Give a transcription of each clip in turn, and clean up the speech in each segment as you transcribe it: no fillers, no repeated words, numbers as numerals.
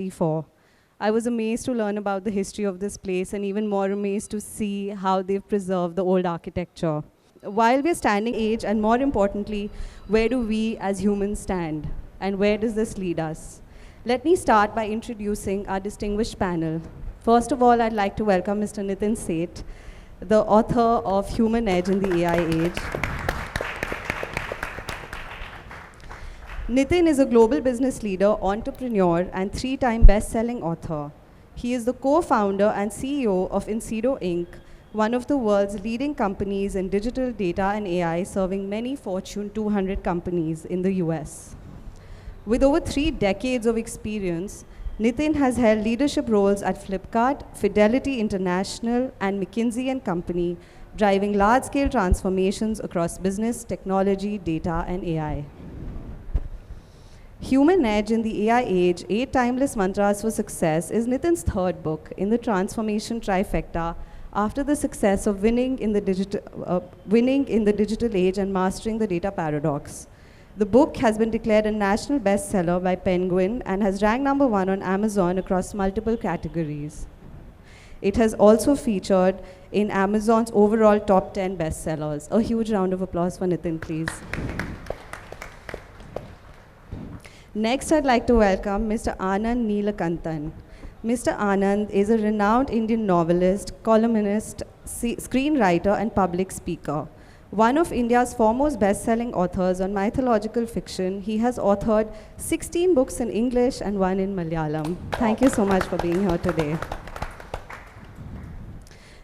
1994. I was amazed to learn about the history of this place and even more amazed to see how they've preserved the old architecture. While we're standing age, and more importantly, where do we as humans stand? And where does this lead us? Let me start by introducing our distinguished panel. First of all, I'd like to welcome Mr. Nitin Seth, the author of Human Edge in the AI Age. Nitin is a global business leader, entrepreneur, and 3-time best-selling author. He is the co-founder and CEO of Incedo Inc., one of the world's leading companies in digital data and AI, serving many Fortune 200 companies in the US. With over 3 decades of experience, Nitin has held leadership roles at Flipkart, Fidelity International, and McKinsey & Company, driving large-scale transformations across business, technology, data, and AI. Human Edge in the AI Age, 8 Timeless Mantras for Success is Nitin's 3rd book in the transformation trifecta after the success of winning in the digital age and mastering the data paradox. The book has been declared a national bestseller by Penguin and has ranked #1 on Amazon across multiple categories. It has also featured in Amazon's overall top 10 bestsellers. A huge round of applause for Nitin, please. Next, I'd like to welcome Mr. Anand Neelakantan. Mr. Anand is a renowned Indian novelist, columnist, screenwriter, and public speaker. One of India's foremost best-selling authors on mythological fiction, he has authored 16 books in English and 1 in Malayalam. Thank you so much for being here today.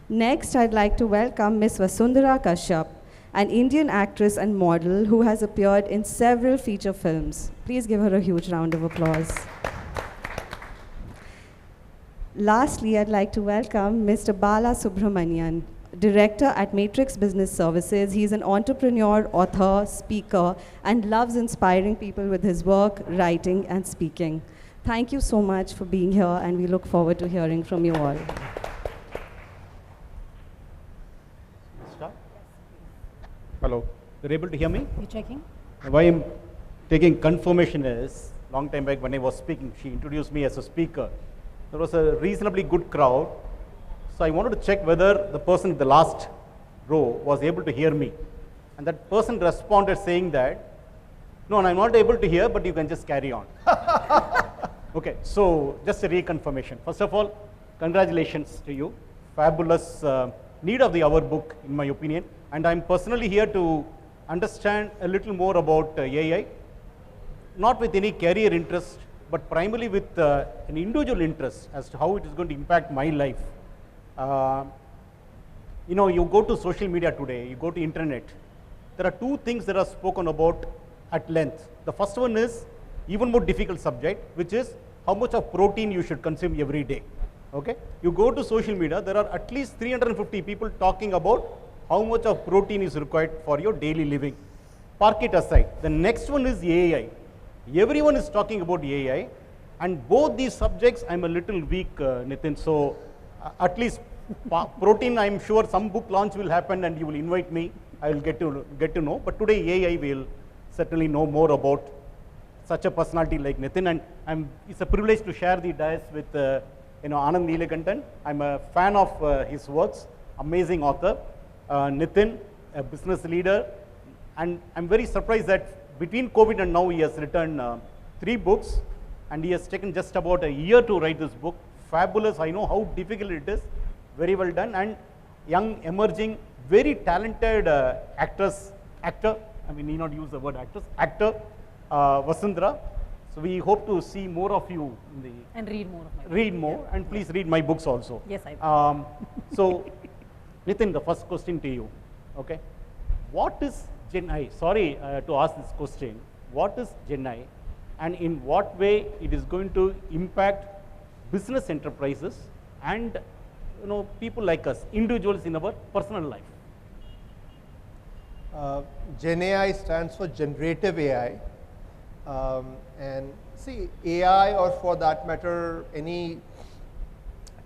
Next, I'd like to welcome Ms. Vasundhara Kashyap, an Indian actress and model who has appeared in several feature films. Please give her a huge round of applause. Lastly, I'd like to welcome Mr. Balasubramanian, director at Matrix Business Services. He's an entrepreneur, author, speaker, and loves inspiring people with his work, writing, and speaking. Thank you so much for being here, and we look forward to hearing from you all. Hello, you're able to hear me? You checking? Why I'm taking confirmation is, long time back when I was speaking, she introduced me as a speaker. There was a reasonably good crowd, so I wanted to check whether the person in the last row was able to hear me. And that person responded saying that, no, I'm not able to hear, but you can just carry on. Okay, so just a reconfirmation. First of all, congratulations to you. Fabulous need of the hour book, in my opinion. And I'm personally here to understand a little more about AI, not with any career interest, but primarily with an individual interest as to how it is going to impact my life. You know, you go to social media today, you go to internet, there are 2 things that are spoken about at length. The first one is even more difficult subject, which is how much of protein you should consume every day. Okay? You go to social media, there are at least 350 people talking about how much of protein is required for your daily living. Park it aside. The next one is AI. Everyone is talking about AI, and both these subjects I'm a little weak, Nitin. So at least protein, I'm sure some book launch will happen and you will invite me. I will get to know. But today AI will certainly know more about such a personality like Nitin, and it's a privilege to share the dais with Anand Neelakantan. I'm a fan of his works, amazing author. Nitin, a business leader, and I'm very surprised that between COVID and now he has written 3 books, and he has taken just about a year to write this book. Fabulous. I know how difficult it is. Very well done. And young, emerging, very talented actor, I mean, need not use the word actor, Vasundhara. So we hope to see more of you in the... And read more of my books. Read more, and please read my books also. Yes, I will. So, Nitin, the first question to you, okay? What is Gen I? Sorry to ask this question. What is Gen I, and in what way it is going to impact business enterprises and people like us, individuals in our personal life? Gen AI stands for generative AI. And see, AI, or for that matter, any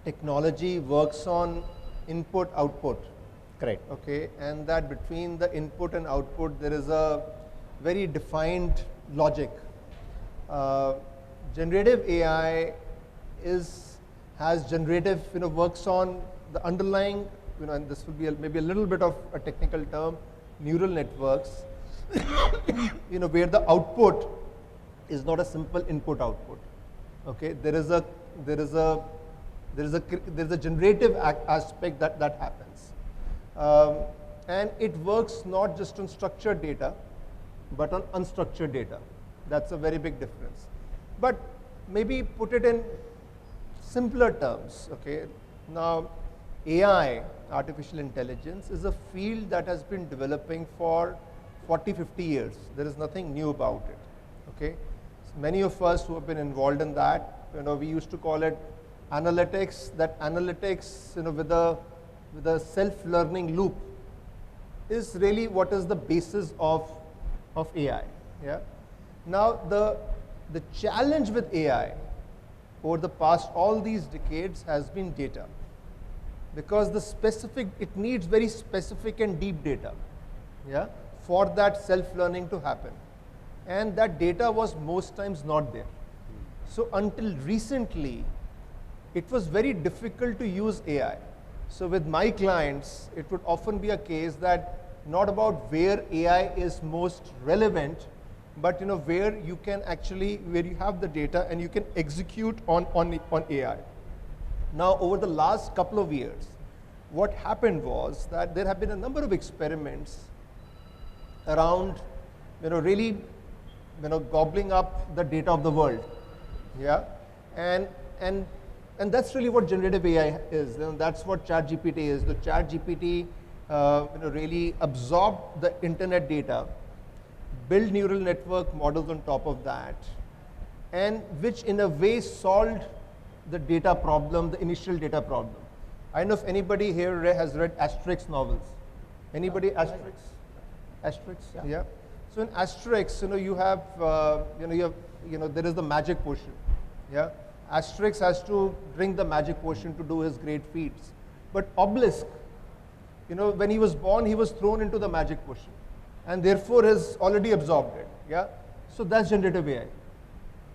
technology works on input, output. Correct. Okay, and that between the input and output, there is a very defined logic. Generative AI has generative, works on the underlying, and this will be maybe a little bit of a technical term, neural networks, where the output is not a simple input output. Okay, there is a generative aspect that happens, and it works not just on structured data, but on unstructured data. That's a very big difference. But maybe put it in simpler terms. Okay, now AI, artificial intelligence, is a field that has been developing for 40, 50 years. There is nothing new about it. Okay, so many of us who have been involved in that, we used to call it analytics. That analytics, with a self-learning loop, is really what is the basis of AI. Yeah. Now the challenge with AI over the past all these decades has been data, because it needs very specific and deep data, yeah, for that self-learning to happen, and that data was most times not there. So until recently, it was very difficult to use AI. So with my clients, it would often be a case that not about where AI is most relevant, but where you can actually, where you have the data and you can execute on AI. Now over the last couple of years, what happened was that there have been a number of experiments around really gobbling up the data of the world. Yeah, and that's really what generative AI is. That's what ChatGPT is. The ChatGPT really absorbed the internet data, build neural network models on top of that, and which in a way solved the data problem, the initial data problem. I don't know if anybody here has read Asterix novels. Anybody Asterix? Asterix, yeah. So in Asterix, you have, there is the magic potion. Yeah, Asterix has to drink the magic potion to do his great feats. But Obelisk, when he was born, he was thrown into the magic potion, and therefore has already absorbed it. Yeah, so that's generative AI.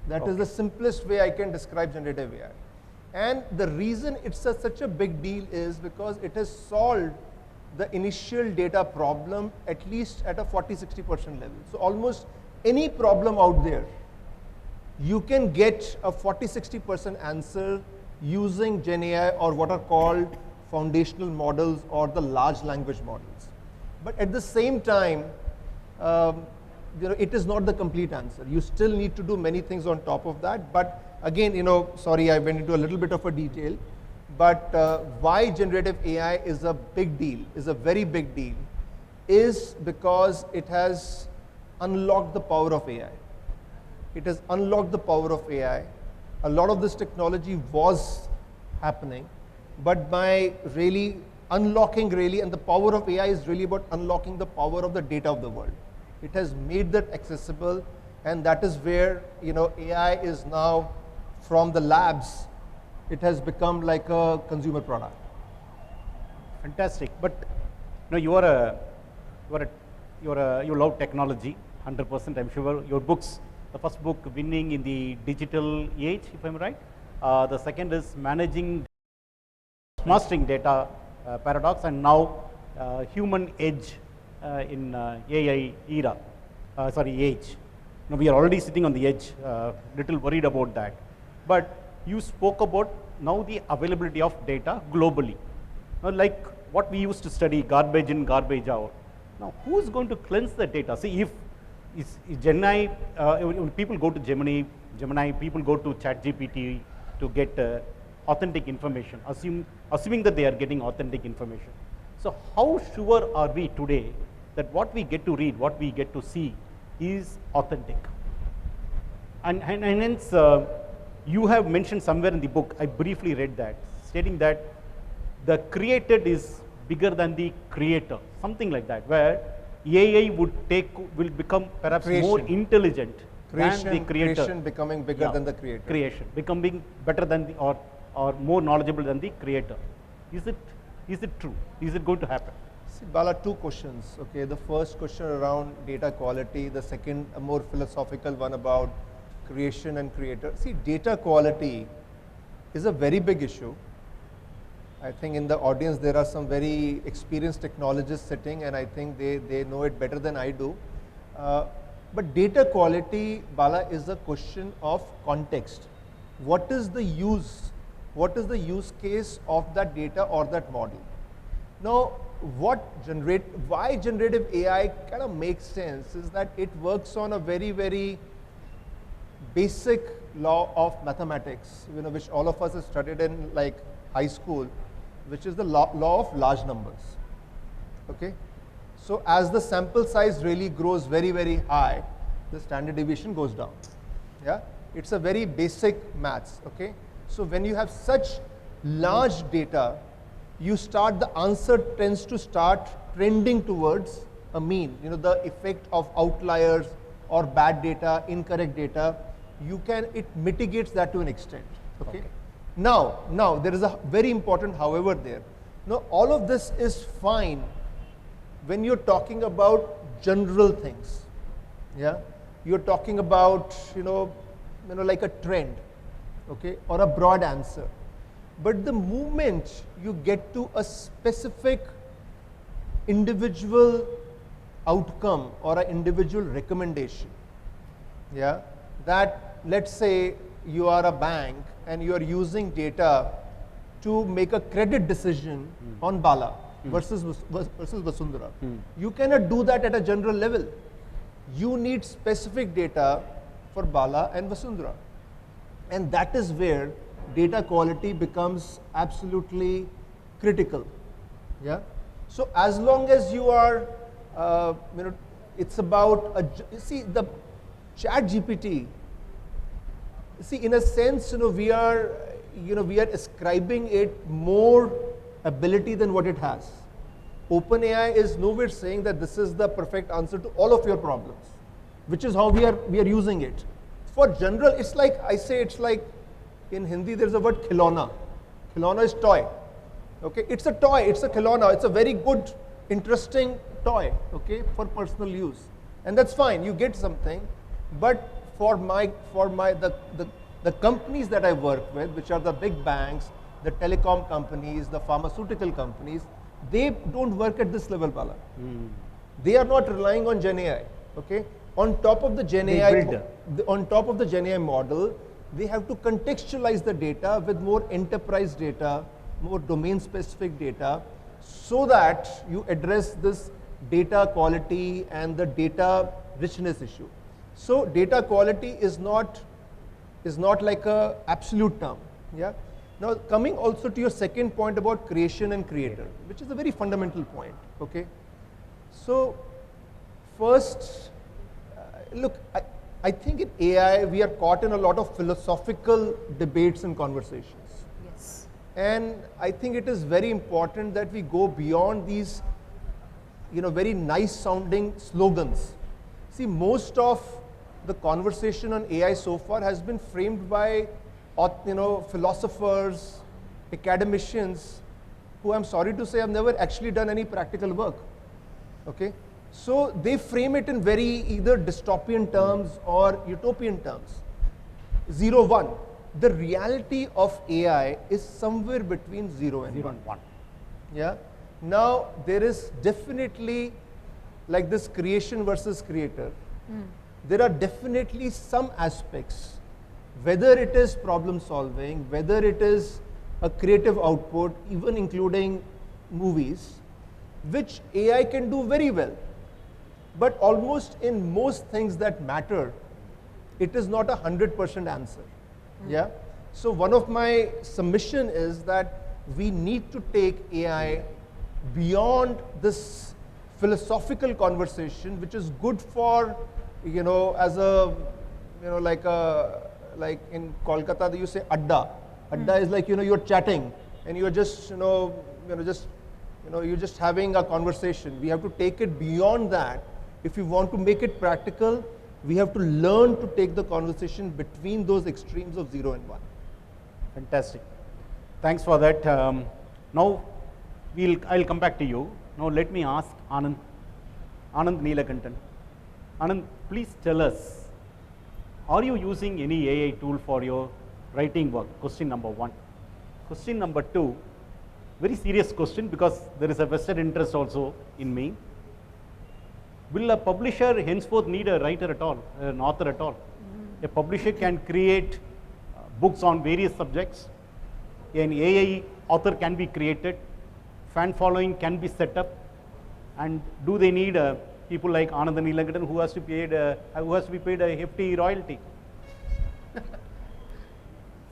That is the simplest way I can describe generative AI. And the reason it's such a big deal is because it has solved the initial data problem at least at a 40-60% level. So almost any problem out there, you can get a 40-60% answer using Gen AI or what are called foundational models or the large language models. But at the same time, it is not the complete answer. You still need to do many things on top of that. But again, sorry, I went into a little bit of a detail. But why generative AI is a big deal, is a very big deal, is because it has unlocked the power of AI. It has unlocked the power of AI. A lot of this technology was happening, but by really unlocking and the power of AI is really about unlocking the power of the data of the world. It has made that accessible, and that is where AI is now from the labs. It has become like a consumer product. Fantastic. But you love technology, 100%. I'm sure your books. The first book, Winning in the Digital Age, if I'm right. The second is Mastering Data Paradox, and now Human Edge in AI era. Age. We are already sitting on the edge. Little worried about that. But you spoke about now the availability of data globally. Now, like what we used to study, garbage in, garbage out. Now, who's going to cleanse the data? See, if Chennai, when people go to Gemini, people go to ChatGPT to get authentic information, assuming that they are getting authentic information. So how sure are we today that what we get to read, what we get to see is authentic? And hence, you have mentioned somewhere in the book, I briefly read that, stating that the created is bigger than the creator, something like that, where AI will become perhaps more intelligent than the creator. Creation becoming bigger than the creator. Creation becoming better than the or more knowledgeable than the creator. Is it true? Is it going to happen? See, Bala, two questions. Okay, the first question around data quality. The second, a more philosophical one about creation and creator. See, data quality is a very big issue. I think in the audience there are some very experienced technologists sitting, and I think they know it better than I do. But data quality, Bala, is a question of context. What is the use? What is the use case of that data or that model? Now, why generative AI kind of makes sense is that it works on a very, very basic law of mathematics, which all of us have studied in like high school, which is the law of large numbers. Okay? So as the sample size really grows very, very high, the standard deviation goes down. Yeah? It's a very basic maths. Okay? So when you have such large data, the answer tends to start trending towards a mean. The effect of outliers or bad data, incorrect data, it mitigates that to an extent. Okay? Now there is a very important however there. Now all of this is fine when you're talking about general things. Yeah? You're talking about, like a trend, okay, or a broad answer. But the moment you get to a specific individual outcome or an individual recommendation, yeah, that let's say you are a bank and you are using data to make a credit decision on Bala versus Vasundhara. You cannot do that at a general level. You need specific data for Bala and Vasundhara. And that is where data quality becomes absolutely critical. Yeah. So as long as you are, it's about you see the Chat GPT. See, in a sense, we are ascribing it more ability than what it has. OpenAI is nowhere saying that this is the perfect answer to all of your problems, which is how we are using it. For general, it's like in Hindi there's a word khilona. Khilona is toy. Okay, it's a toy, it's a khilona, it's a very good, interesting toy, okay, for personal use. And that's fine, you get something, but for the companies that I work with, which are the big banks, the telecom companies, the pharmaceutical companies, they don't work at this level, Bala. They are not relying on Gen AI. Okay, on top of the Gen AI model, they have to contextualize the data with more enterprise data, more domain-specific data, so that you address this data quality and the data richness issue. So data quality is not like a absolute term. Yeah. Now coming also to your second point about creation and creator, which is a very fundamental point. Okay. So first, look, I think in AI we are caught in a lot of philosophical debates and conversations. Yes. And I think it is very important that we go beyond these, very nice sounding slogans. See, most of the conversation on AI so far has been framed by, philosophers, academicians, who I'm sorry to say have never actually done any practical work. Okay. So they frame it in very either dystopian terms or utopian terms. 0, 1. The reality of AI is somewhere between 0 and 1. Yeah. Now there is definitely like this creation versus creator. There are definitely some aspects, whether it is problem solving, whether it is a creative output, even including movies, which AI can do very well. But almost in most things that matter, it is not a 100% answer. Yeah. So one of my submission is that we need to take AI beyond this philosophical conversation, which is good for, as a, like in Kolkata, you say adda. Adda is like, you're chatting and you're just, you're just having a conversation. We have to take it beyond that. If we want to make it practical, we have to learn to take the conversation between those extremes of 0 and 1. Fantastic. Thanks for that. Now, I'll come back to you. Now, let me ask Anand Neelakantan. Anand, please tell us, are you using any AI tool for your writing work? Question number 1. Question number 2, very serious question because there is a vested interest also in me. Will a publisher henceforth need a writer at all, an author at all? A publisher can create books on various subjects. An AI author can be created. Fan following can be set up. And do they need people like Anand Neelakantan who has to be paid a hefty royalty?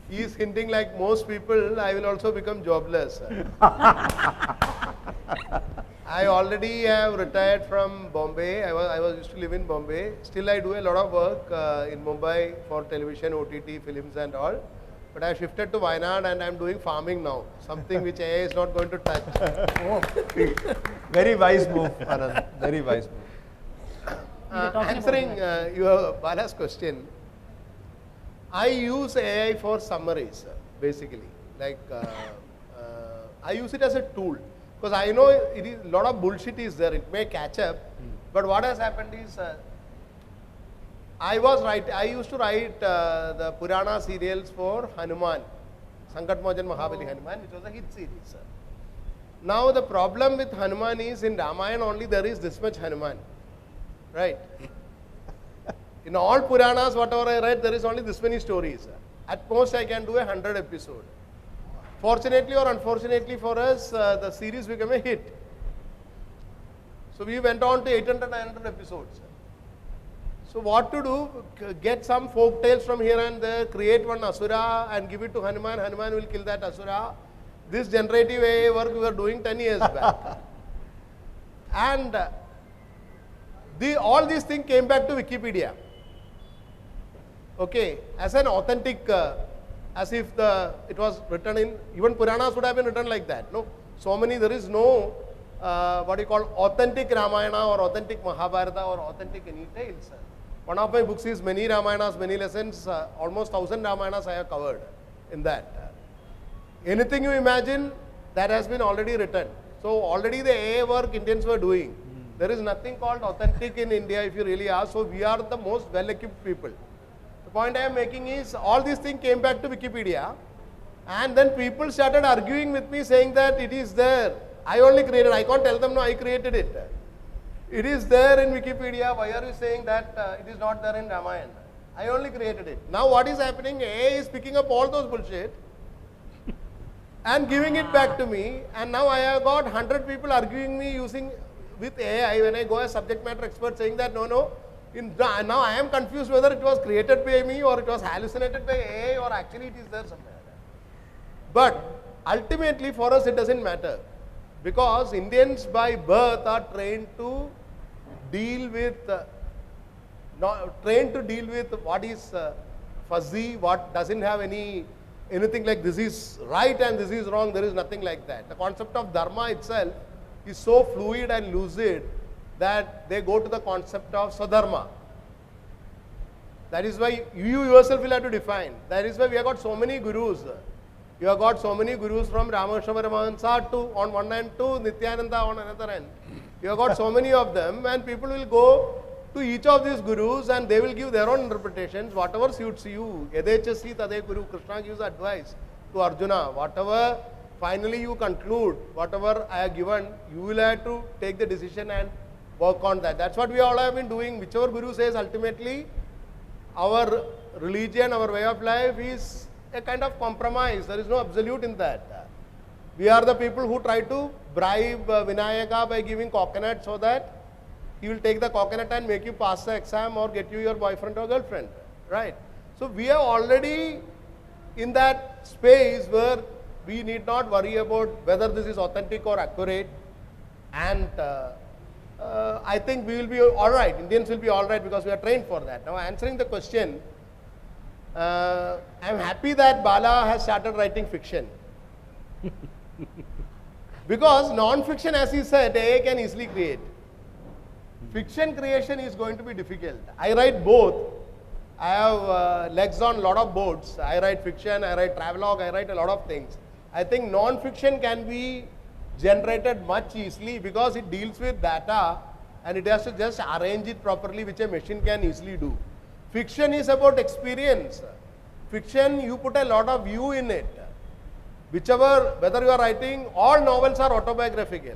He is hinting like most people, I will also become jobless. I already have retired from Bombay. I was used to live in Bombay. Still I do a lot of work in Mumbai for television, OTT, films and all. But I shifted to Wayanad and I am doing farming now. Something which AI is not going to touch. Very wise move, Anand. Very wise move. Answering your Bala's question, I use AI for summaries, basically. Like, I use it as a tool. Because I know it is, a lot of bullshit is there, it may catch up. But what has happened is, I used to write the Purana serials for Hanuman, Sankat Mohan Mahabali Hanuman, which was a hit series. Now the problem with Hanuman is, in Ramayana only there is this much Hanuman, right? In all Puranas, whatever I write, there is only this many stories. At most I can do 100 episodes. Fortunately or unfortunately for us, the series became a hit. So we went on to 800, 900 episodes. So what to do? Get some folk tales from here and there, create one Asura and give it to Hanuman. Hanuman will kill that Asura. This generative AI work we were doing 10 years back. And all these things came back to Wikipedia. Okay, as an authentic, as if it was written in, even Puranas would have been written like that. No, so many, there is no, what you call authentic Ramayana or authentic Mahabharata or authentic any tales. One of my books is many Ramayanas, many lessons, almost 1000 Ramayanas I have covered in that. Anything you imagine, that has been already written. So already the AI work Indians were doing. There is nothing called authentic in India if you really ask. So we are the most well-equipped people. The point I am making is, all these things came back to Wikipedia, and then people started arguing with me saying that it is there. I only created, I can't tell them no, I created it. It is there in Wikipedia. Why are you saying that it is not there in Ramayana? I only created it. Now what is happening? AI is picking up all those bullshit and giving it back to me, and now I have got 100 people arguing me using with AI when I go as subject matter expert saying that no, now I am confused whether it was created by me or it was hallucinated by AI or actually it is there somewhere. But ultimately for us it doesn't matter, because Indians by birth are trained to deal with what is fuzzy, what doesn't have anything like this is right and this is wrong. There is nothing like that. The concept of dharma itself is so fluid and lucid that they go to the concept of Swadharma. That is why you yourself will have to define. That is why we have got so many gurus. You have got so many gurus from Ramakrishna Paramahansa on one end to Nityananda on another end. You have got so many of them, and people will go to each of these gurus and they will give their own interpretations, whatever suits you. Yadechasi tade guru. Krishna gives advice to Arjuna. Whatever finally you conclude, whatever I have given, you will have to take the decision and work on that. That's what we all have been doing. Whichever guru says, ultimately our religion, our way of life is a kind of compromise. There is no absolute in that. We are the people who try to bribe Vinayaka by giving coconut so that he will take the coconut and make you pass the exam or get you your boyfriend or girlfriend, right? So we are already in that space where we need not worry about whether this is authentic or accurate, and I think we will be all right. Indians will be all right because we are trained for that. Now answering the question, I am happy that Bala has started writing fiction. Because non-fiction, as he said, AI can easily create. Fiction creation is going to be difficult. I write both. I have legs on a lot of boats. I write fiction, I write travelogue, I write a lot of things. I think non-fiction can be generated much easily because it deals with data and it has to just arrange it properly, which a machine can easily do. Fiction is about experience. Fiction, you put a lot of you in it. Whichever, whether you are writing, all novels are autobiographical,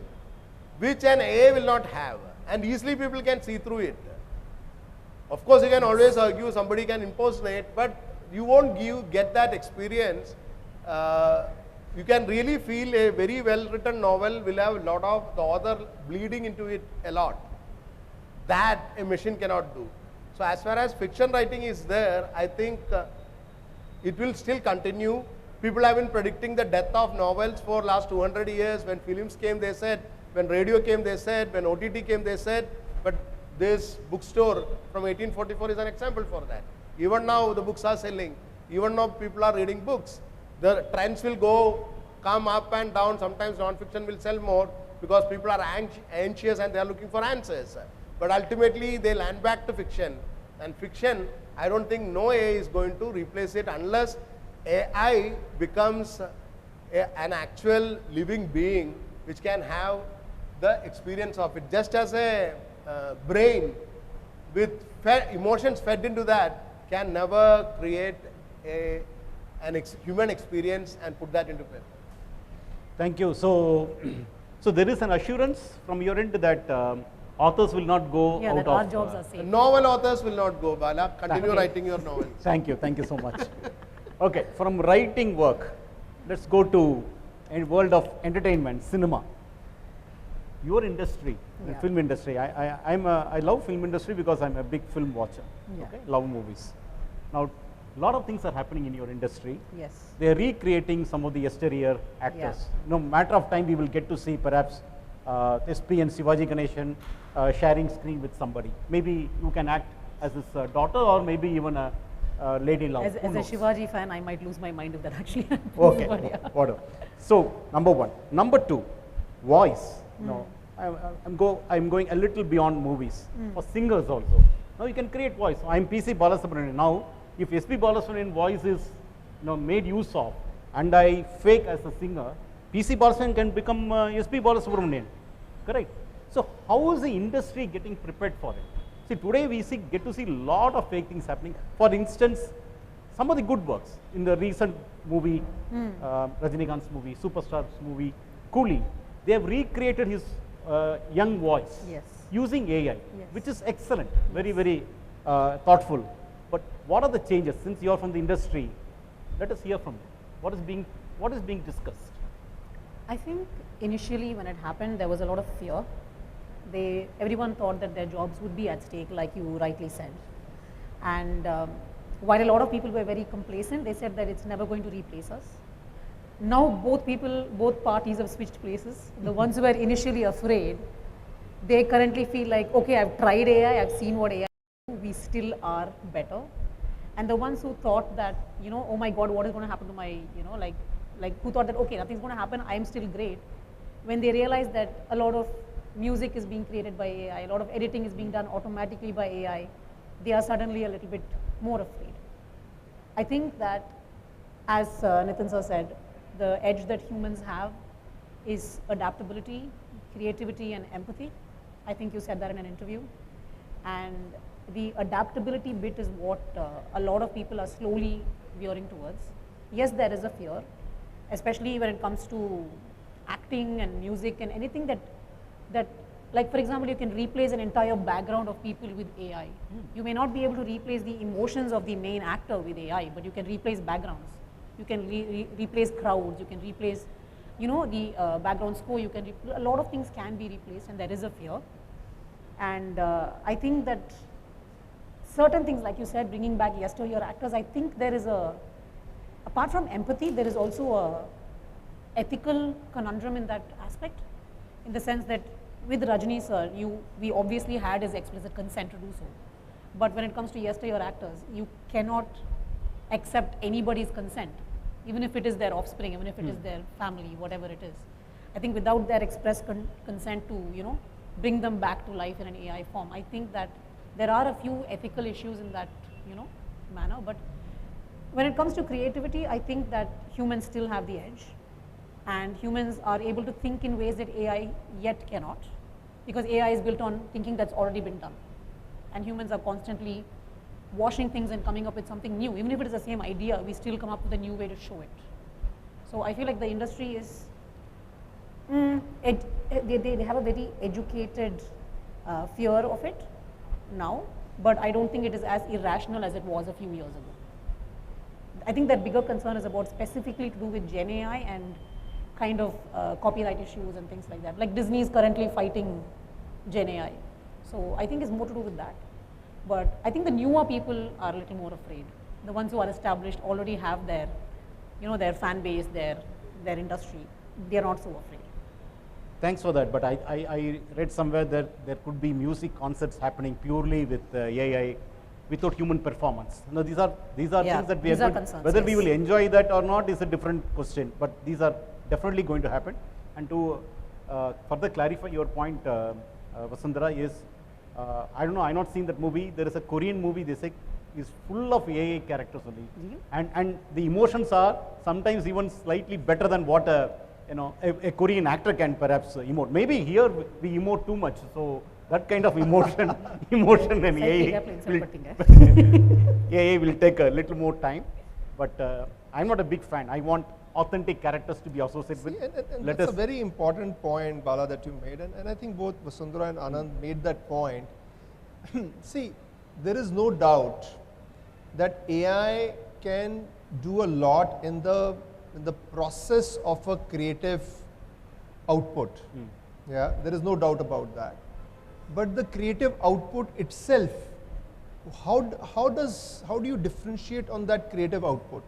which an AI will not have, and easily people can see through it. Of course, you can always argue somebody can impersonate, but you won't get that experience. You can really feel a very well written novel will have a lot of the author bleeding into it a lot. That a machine cannot do. So as far as fiction writing is there, I think it will still continue. People have been predicting the death of novels for last 200 years. When films came, they said. When radio came, they said. When OTT came, they said. But this bookstore from 1844 is an example for that. Even now, the books are selling. Even now, people are reading books. The trends will come up and down. Sometimes non-fiction will sell more because people are anxious and they are looking for answers. But ultimately, they land back to fiction. And fiction, I don't think no AI is going to replace it unless AI becomes an actual living being which can have the experience of it. Just as a brain with emotions fed into that can never create an human experience and put that into paper. Thank you. So, so there is an assurance from your end that authors will not go Yeah, out that of our jobs are safe. Novel authors will not go, Bala. Continue Okay. writing your novels. Thank you so much. Okay, from writing work, let's go to a world of entertainment, cinema. Your industry, the Yeah. film industry. I love film industry because I'm a big film watcher. Yeah. Okay, love movies. Now, a lot of things are happening in your industry. Yes. They are recreating some of the yesteryear actors. No matter of time, we will get to see perhaps SP and Shivaji Ganeshan sharing screen with somebody. Maybe you can act as his daughter, or maybe even a lady-in-law. As Who a knows? Shivaji fan, I might lose my mind if that actually happens. Okay, But yeah. whatever. So, number one. Number two, voice. No, I'm going a little beyond movies. For singers also. Now you can create voice. So I'm PC Balasubramanian. Now, if SP Balasubramanian voice is made use of, and I fake as a singer, PC Balasubramanian can become SP Balasubramanian. Correct? So how is the industry getting prepared for it? See, today we get to see a lot of fake things happening. For instance, some of the good works in the recent movie, Rajinikanth's movie, Superstar's movie, Coolie, they have recreated his young voice Yes. using AI, Yes. which is excellent, very, very thoughtful. But what are the changes? Since you are from the industry, let us hear from you. What is being discussed? I think initially when it happened, there was a lot of fear. Everyone thought that their jobs would be at stake, like you rightly said. And while a lot of people were very complacent, they said that it's never going to replace us. Now both parties have switched places. The ones who were initially afraid, they currently feel like, okay, I've tried AI, I've seen what AI do, we still are better. And the ones who thought that, oh my God, what is going to happen to my, like who thought that, okay, nothing's going to happen, I'm still great. When they realize that a lot of music is being created by AI, a lot of editing is being done automatically by AI, they are suddenly a little bit more afraid. I think that, as Nitin Seth said, the edge that humans have is adaptability, creativity, and empathy. I think you said that in an interview. And the adaptability bit is what a lot of people are slowly veering towards. Yes, there is a fear, especially when it comes to acting and music and anything that like for example, you can replace an entire background of people with AI. You may not be able to replace the emotions of the main actor with AI, but you can replace backgrounds. You can replace crowds, you can replace, the background score, a lot of things can be replaced, and there is a fear. And I think that certain things, like you said, bringing back yesteryear actors, I think there is apart from empathy, there is also a ethical conundrum in that aspect, in the sense that with Rajni sir, we obviously had his explicit consent to do so. But when it comes to yesteryear actors, you cannot accept anybody's consent, even if it is their offspring, even if it is their family, whatever it is. I think without their express consent to, bring them back to life in an AI form, I think that there are a few ethical issues in that, manner. But when it comes to creativity, I think that humans still have the edge, and humans are able to think in ways that AI yet cannot, because AI is built on thinking that's already been done, and humans are constantly washing things and coming up with something new. Even if it is the same idea, we still come up with a new way to show it. So I feel like the industry is, they have a very educated fear of it now, but I don't think it is as irrational as it was a few years ago. I think that bigger concern is about specifically to do with Gen AI and kind of copyright issues and things like that. Like Disney is currently fighting Gen AI. So I think it's more to do with that. But I think the newer people are a little more afraid. The ones who are established already have their, their fan base, their industry. They are not so afraid. Thanks for that, but I read somewhere that there could be music concerts happening purely with AI without human performance. These are things that we are concerns, whether yes. we will enjoy that or not is a different question, but these are definitely going to happen. And to further clarify your point, Vasundhara, is I don't know, I've not seen that movie. There is a Korean movie, they say, is full of AI characters only, and the emotions are sometimes even slightly better than what a Korean actor can perhaps emote. Maybe here we emote too much, so that kind of emotion and AI will take a little more time. But I'm not a big fan. I want authentic characters to be associated with. And that's a very important point, Bala, that you made, and I think both Vasundhara and Anand made that point. See, there is no doubt that AI can do a lot in the process of a creative output. Yeah, there is no doubt about that. But the creative output itself, how do you differentiate on that creative output?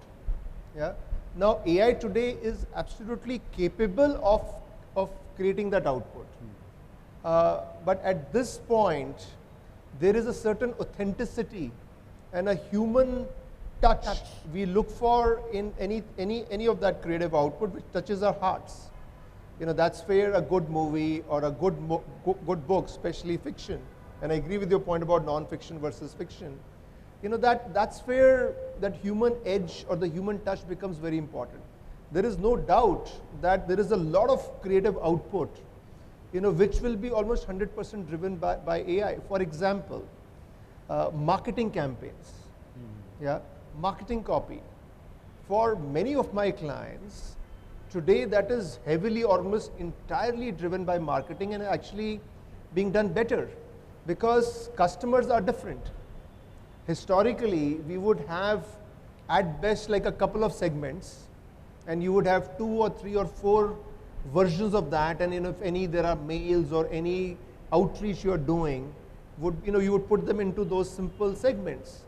Yeah. Now AI today is absolutely capable of creating that output. But at this point, there is a certain authenticity and a human touch we look for in any of that creative output which touches our hearts. That's where a good movie or a good book, especially fiction, and I agree with your point about non-fiction versus fiction, that's where that human edge or the human touch becomes very important. There is no doubt that there is a lot of creative output, which will be almost 100% driven by AI. For example, marketing campaigns, marketing copy. For many of my clients, today that is heavily, almost entirely driven by marketing and actually being done better because customers are different. Historically, we would have at best like a couple of segments and you would have 2 or 3 or 4 versions of that, and if any there are mails or any outreach you are doing, you would put them into those simple segments.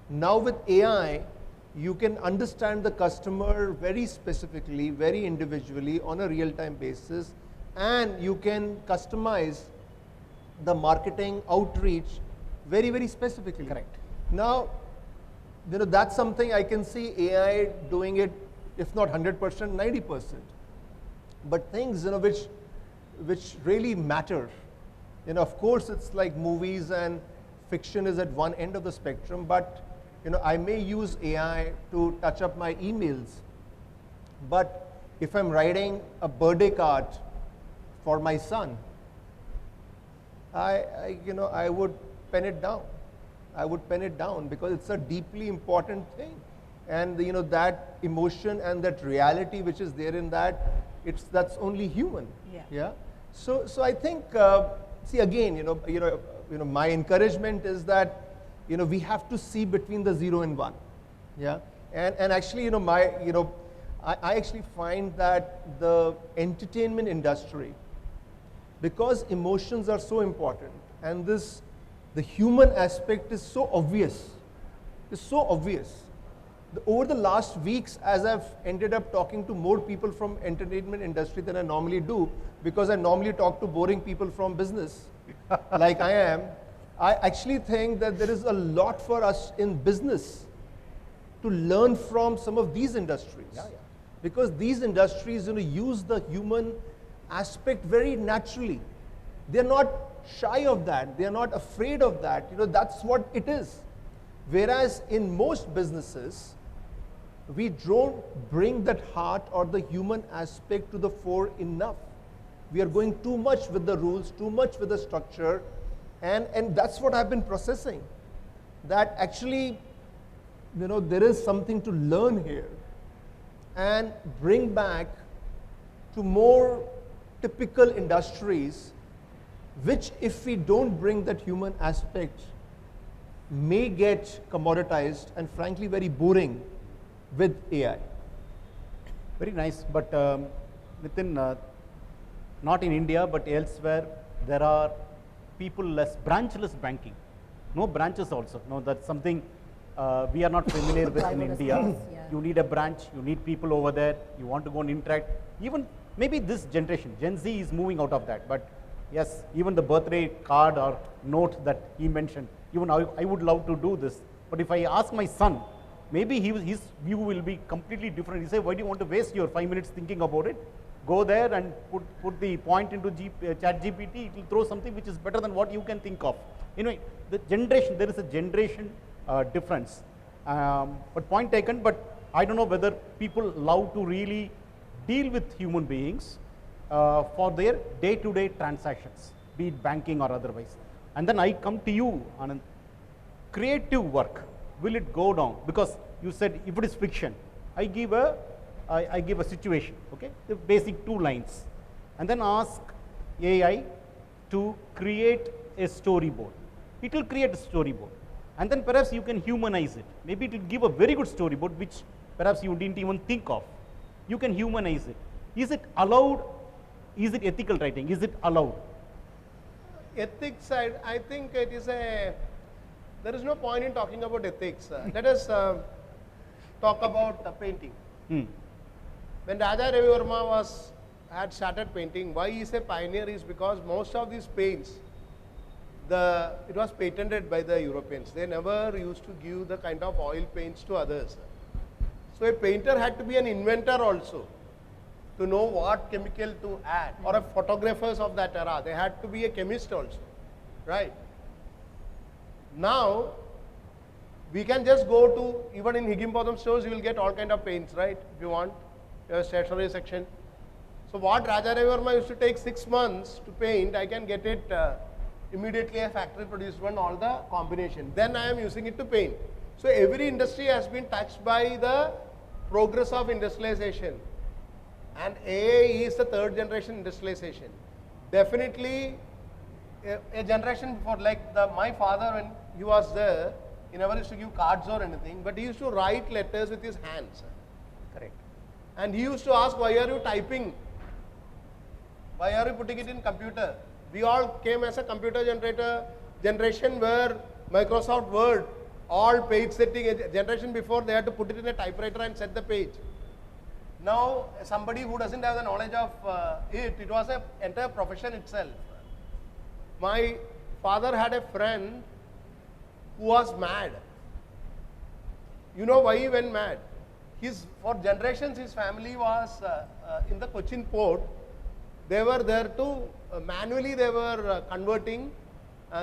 Now with AI, you can understand the customer very specifically, very individually on a real-time basis, and you can customize the marketing outreach very, very specifically. Correct. Now, that's something I can see AI doing it, if not 100%, 90%. But things, which really matter, of course, it's like movies and fiction is at one end of the spectrum, but I may use AI to touch up my emails, but if I'm writing a birthday card for my son, I would pen it down. I would pen it down because it's a deeply important thing, and that emotion and that reality which is there in that, that's only human. Yeah. So I think, see again, my encouragement is that we have to see between the 0 and 1, yeah. And actually, I actually find that the entertainment industry, because emotions are so important, and the human aspect is so obvious. Over the last weeks, as I've ended up talking to more people from entertainment industry than I normally do, because I normally talk to boring people from business, like I am. I actually think that there is a lot for us in business to learn from some of these industries. Because these industries use the human aspect very naturally. They're not shy of that. They're not afraid of that. That's what it is. Whereas in most businesses, we don't bring that heart or the human aspect to the fore enough. We are going too much with the rules, too much with the structure, and that's what I've been processing. that actually, there is something to learn here and bring back to more typical industries, which if we don't bring that human aspect, may get commoditized and frankly very boring with AI. Very nice, but Nitin, not in India, but elsewhere, there are branchless banking. No branches also. No, that's something we are not familiar with in India. Yeah. You need a branch, you need people over there, you want to go and interact. Even maybe this generation, Gen Z is moving out of that, but yes, even the birthday card or note that he mentioned, even I would love to do this. But if I ask my son, maybe his view will be completely different. He say, why do you want to waste your 5 minutes thinking about it? Go there and put the point into chat GPT, it will throw something which is better than what you can think of. Anyway, the generation, there is a generation difference. But point taken, but I don't know whether people love to really deal with human beings for their day-to-day transactions, be it banking or otherwise. And then I come to you, Anand. Creative work, will it go down? Because you said if it is fiction, I give a situation, okay, the basic 2 lines, and then ask AI to create a storyboard. It will create a storyboard, and then perhaps you can humanize it. Maybe it will give a very good storyboard which perhaps you didn't even think of. You can humanize it. Is it allowed? Is it ethical writing? Is it allowed? Ethics side, I think it is there is no point in talking about ethics. Let us talk about painting. When Raja Ravi Verma had started painting, why he is a pioneer is because most of these paints, it was patented by the Europeans. They never used to give the kind of oil paints to others. So a painter had to be an inventor also to know what chemical to add, or a photographers of that era, they had to be a chemist also, right? Now, we can just go to, even in Higginbothams stores, you will get all kind of paints, right? If you want, your stationery section. So what Raja Ravi Verma used to take 6 months to paint, I can get it immediately a factory produced one, all the combination. Then I am using it to paint. So every industry has been touched by the progress of industrialization. And AI is the 3rd generation industrialization. Definitely a generation before, like my father, when he was there, he never used to give cards or anything, but he used to write letters with his hands. Correct. And he used to ask, why are you typing? Why are you putting it in computer? We all came as a computer generation where Microsoft Word, all page setting, a generation before they had to put it in a typewriter and set the page. Now, somebody who doesn't have the knowledge of it was an entire profession itself. My father had a friend who was mad. You know why he went mad? For generations, his family was in the Cochin port. They were there to, manually they were converting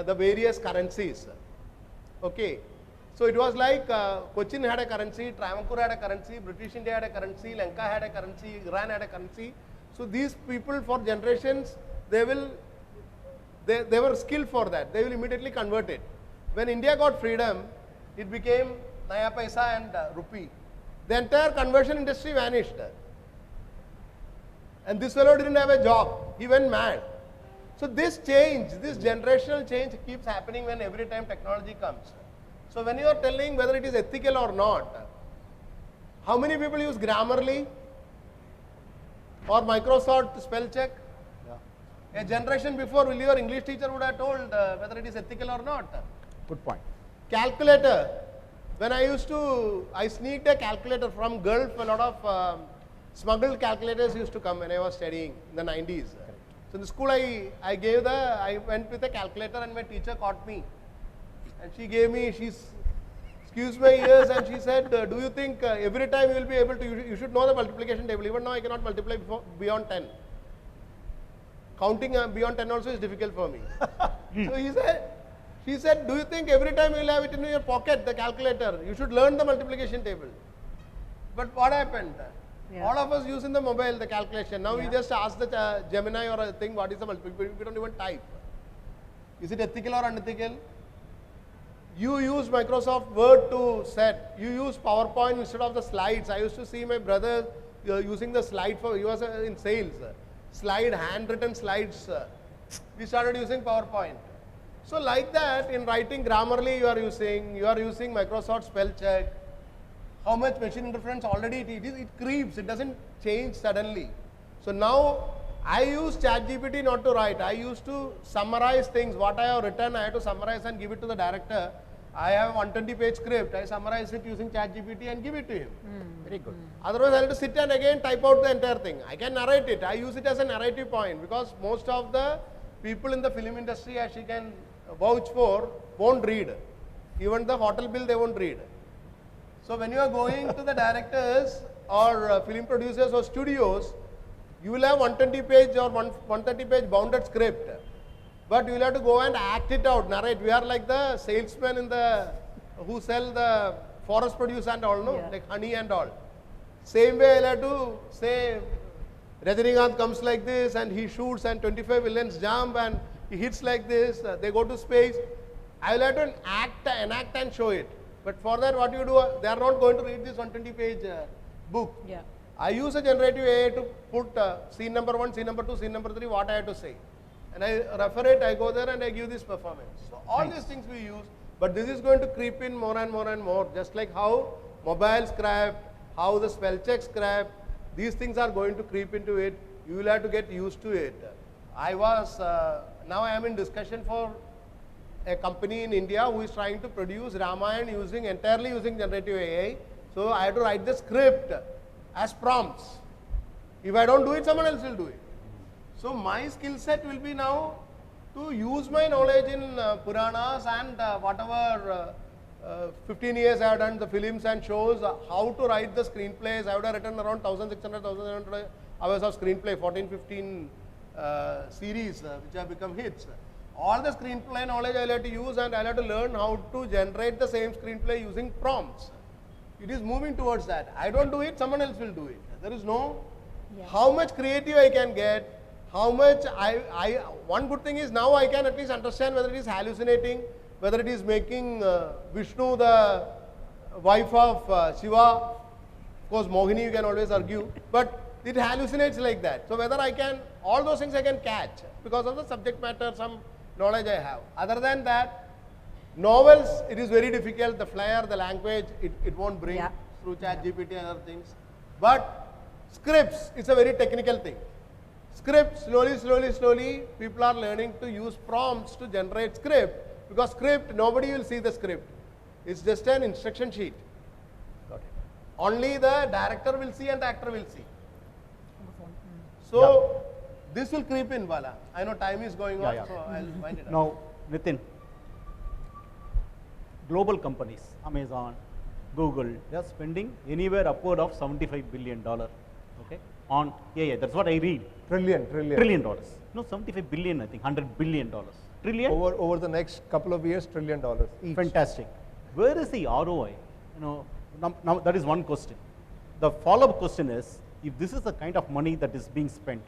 the various currencies. Okay. So it was like Cochin had a currency, Travancore had a currency, British India had a currency, Lanka had a currency, Iran had a currency. So these people for generations, they were skilled for that. They will immediately convert it. When India got freedom, it became Naya Paisa and Rupee. The entire conversion industry vanished. And this fellow didn't have a job. He went mad. So this change, this generational change keeps happening when every time technology comes. So when you are telling whether it is ethical or not, how many people use Grammarly or Microsoft spell check? Yeah. A generation before, will your English teacher would have told whether it is ethical or not? Good point. Calculator. When I sneaked a calculator from Gulf, a lot of smuggled calculators used to come when I was studying in the 90s. So in the school I went with a calculator and my teacher caught me. And she gave me, she squeezed my ears and she said, do you think every time you will be able to, you should know the multiplication table. Even now I cannot multiply beyond 10. Counting beyond 10 also is difficult for me. So she said, do you think every time you will have it in your pocket, the calculator, you should learn the multiplication table. But what happened? Yeah. All of us use in the mobile the calculation. Now we just ask the Gemini or a thing, what is the multiplication? We don't even type. Is it ethical or unethical? You use Microsoft Word to set. You use PowerPoint instead of the slides. I used to see my brother using the slide for, he was in sales. Slide, handwritten slides. We started using PowerPoint. So like that, in writing Grammarly you are using Microsoft spell check. How much machine interference already it creeps, it doesn't change suddenly. So now I use ChatGPT not to write. I used to summarize things. What I have written, I have to summarize and give it to the director. I have a 120-page script. I summarize it using ChatGPT and give it to him. Very good. Otherwise, I have to sit and again type out the entire thing. I can narrate it. I use it as a narrative point because most of the people in the film industry, as she can vouch for, won't read. Even the hotel bill, they won't read. So when you are going to the directors or film producers or studios, you will have 120-page or 130-page bounded script, but you will have to go and act it out, narrate. We are like the salesmen in the who sell the forest produce and all, no, like honey and all. Same way, I will have to say Rajinikanth comes like this and he shoots and 25 villains jump and he hits like this. They go to space. I will have to enact and show it. But for that, what you do? They are not going to read this 120-page book. Yeah. I use a generative AI to put scene number 1, scene number 2, scene number 3, what I have to say. And I refer it, I go there and I give this performance. So all these things we use, but this is going to creep in more and more and more, just like how mobile scrap, how the spell check scrap, these things are going to creep into it. You will have to get used to it. Now I am in discussion for a company in India who is trying to produce Ramayana entirely using generative AI. So I have to write the script as prompts. If I don't do it, someone else will do it. So my skill set will be now to use my knowledge in Puranas and whatever 15 years I have done the films and shows, how to write the screenplays. I would have written around 1,600, 1,700 hours of screenplay, 14, 15 series which have become hits. All the screenplay knowledge I will have to use, and I will have to learn how to generate the same screenplay using prompts. It is moving towards that. I don't do it, someone else will do it. There is no, how much creative I can get, how much one good thing is now I can at least understand whether it is hallucinating, whether it is making Vishnu the wife of Shiva. Of course, Mohini you can always argue, but it hallucinates like that. So whether I can, all those things I can catch because of the subject matter, some knowledge I have. Other than that, novels, it is very difficult, the flair, the language, it won't bring through ChatGPT and other things. But scripts, it's a very technical thing. Script, slowly, people are learning to use prompts to generate script, because script, nobody will see the script. It's just an instruction sheet. Got it. Only the director will see and the actor will see. So, this will creep in, Bala. I know time is going on, so I'll wind it up. Now, Nitin, global companies, Amazon, Google, they are spending anywhere upward of $75 billion, okay, on AI. That's what I read. Trillion dollars. No, 75 billion, I think, $100 billion. Trillion? Over the next couple of years, $1 trillion each. Fantastic. Where is the ROI? You know, now that is one question. The follow-up question is, if this is the kind of money that is being spent,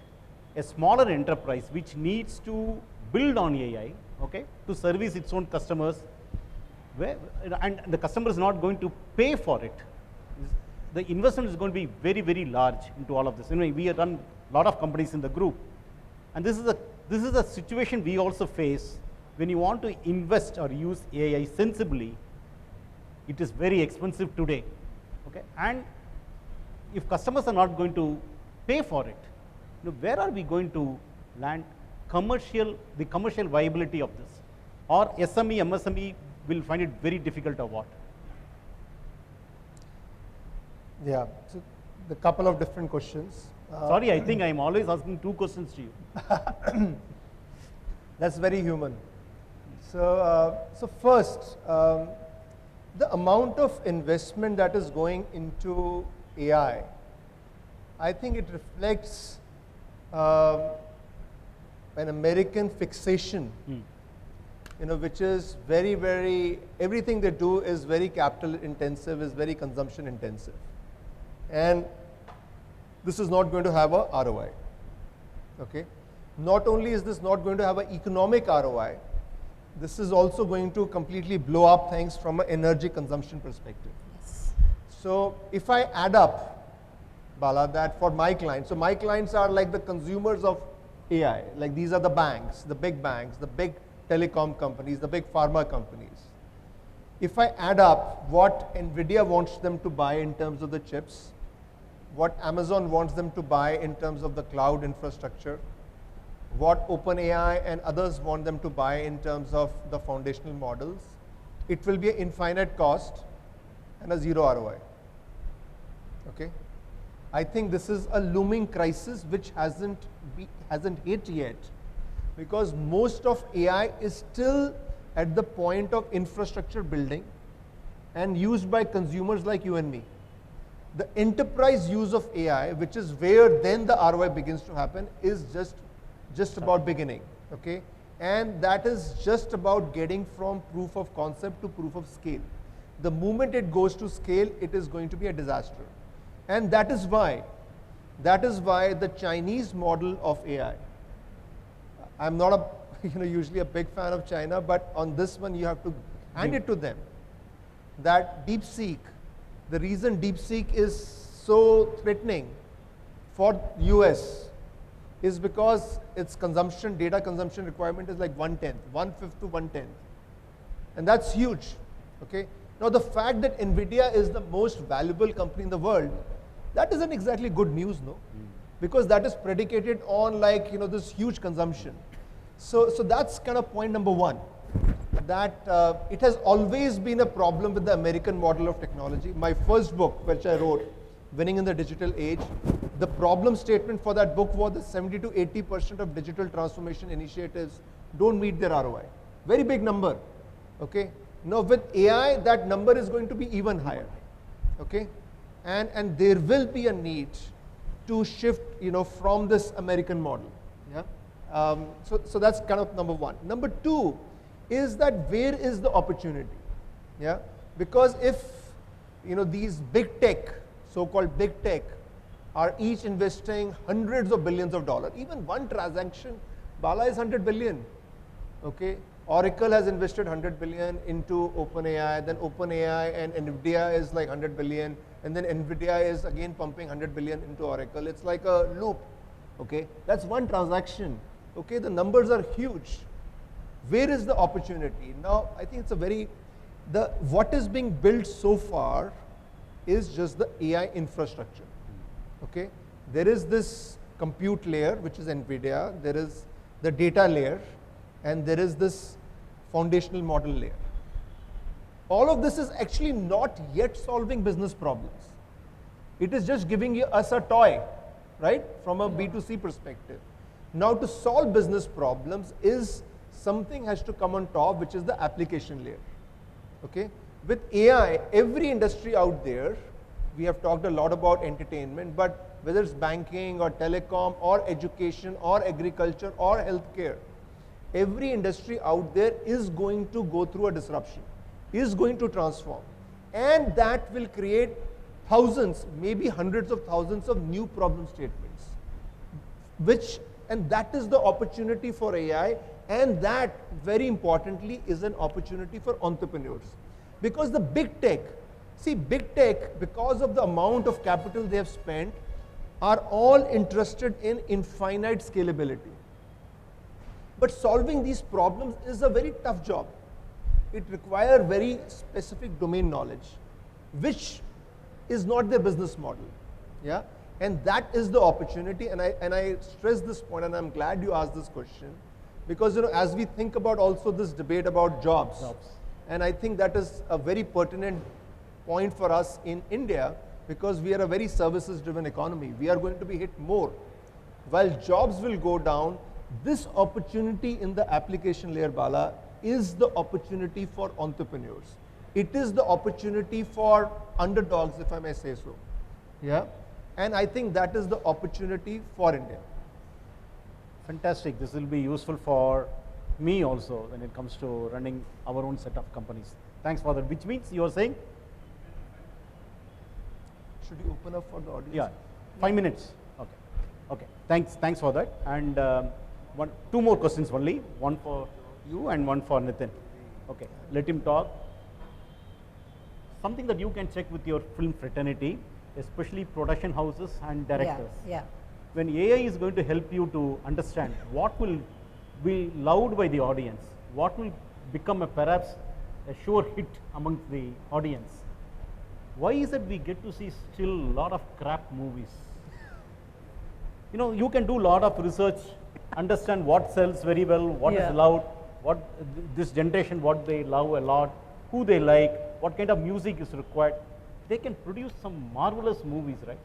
a smaller enterprise which needs to build on AI, okay, to service its own customers, and the customer is not going to pay for it. The investment is going to be very, very large into all of this. Anyway, we have done a lot of companies in the group, and this is a situation we also face when you want to invest or use AI sensibly. It is very expensive today, okay, and if customers are not going to pay for it, you know, where are we going to land the commercial viability of this? Or SME, MSME will find it very difficult or what? Yeah, so the couple of different questions. Sorry, I think I am always asking two questions to you. That's very human. So first, the amount of investment that is going into AI, I think it reflects an American fixation, you know, which is very, very, everything they do is very capital intensive, is very consumption intensive. And this is not going to have a ROI, okay? Not only is this not going to have an economic ROI, this is also going to completely blow up things from an energy consumption perspective. Yes. So if I add up, Bala, that for my clients, so my clients are like the consumers of AI, like these are the banks, the big telecom companies, the big pharma companies. If I add up what NVIDIA wants them to buy in terms of the chips, what Amazon wants them to buy in terms of the cloud infrastructure, what OpenAI and others want them to buy in terms of the foundational models, it will be an infinite cost and a zero ROI. Okay? I think this is a looming crisis which hasn't hit yet, because most of AI is still at the point of infrastructure building and used by consumers like you and me. The enterprise use of AI, which is where then the ROI begins to happen, is just about beginning, okay? And that is just about getting from proof of concept to proof of scale. The moment it goes to scale, it is going to be a disaster. And that is why the Chinese model of AI, I'm not usually a big fan of China, but on this one you have to hand it to them, that DeepSeek, the reason DeepSeek is so threatening for US is because its data consumption requirement is like 1/10, 1/5 to 1/10. And that's huge, okay? Now the fact that NVIDIA is the most valuable company in the world, that isn't exactly good news, no? Because that is predicated on like, this huge consumption. So that's kind of point number one, that it has always been a problem with the American model of technology. My first book, which I wrote, Winning in the Digital Age, the problem statement for that book was that 70 to 80% of digital transformation initiatives don't meet their ROI. Very big number, okay? Now with AI, that number is going to be even higher, okay? And there will be a need to shift, from this American model, yeah? So that's kind of number one. Number two is that where is the opportunity, yeah? Because if, these big tech, so-called big tech, are each investing hundreds of billions of dollars. Even one transaction, Bala, is 100 billion, okay? Oracle has invested 100 billion into OpenAI, then OpenAI and NVIDIA is like 100 billion, and then NVIDIA is again pumping 100 billion into Oracle. It's like a loop, okay? That's one transaction, okay? The numbers are huge. Where is the opportunity? Now, I think it's what is being built so far is just the AI infrastructure, okay? There is this compute layer, which is NVIDIA, there is the data layer, and there is this foundational model layer. All of this is actually not yet solving business problems. It is just giving us a toy, right? From a B2C perspective. Now to solve business problems is something has to come on top, which is the application layer, okay? With AI, every industry out there, we have talked a lot about entertainment, but whether it's banking or telecom or education or agriculture or healthcare, every industry out there is going to go through a disruption, is going to transform. And that will create thousands, maybe hundreds of thousands of new problem statements, and that is the opportunity for AI, and that, very importantly, is an opportunity for entrepreneurs. Because the big tech, because of the amount of capital they have spent, are all interested in infinite scalability. But solving these problems is a very tough job. It requires very specific domain knowledge, which is not their business model, yeah? And that is the opportunity, and I stress this point, and I'm glad you asked this question, because as we think about also this debate about jobs. And I think that is a very pertinent point for us in India, because we are a very services-driven economy. We are going to be hit more. While jobs will go down, this opportunity in the application layer, Bala, is the opportunity for entrepreneurs. It is the opportunity for underdogs, if I may say so. Yeah? And I think that is the opportunity for India. Fantastic. This will be useful for me also when it comes to running our own set of companies. Thanks for that. Which means you are saying? Should you open up for the audience? Yeah, 5 minutes. Okay. Okay. Thanks for that. And two more questions only. One for You and one for Nitin. Okay, let him talk. Something that you can check with your film fraternity, especially production houses and directors. Yeah. When AI is going to help you to understand what will be loved by the audience, what will become perhaps a sure hit amongst the audience, why is it we get to see still a lot of crap movies? You know, you can do a lot of research, understand what sells very well, what is loved, what this generation, what they love a lot, who they like, what kind of music is required. They can produce some marvelous movies, right?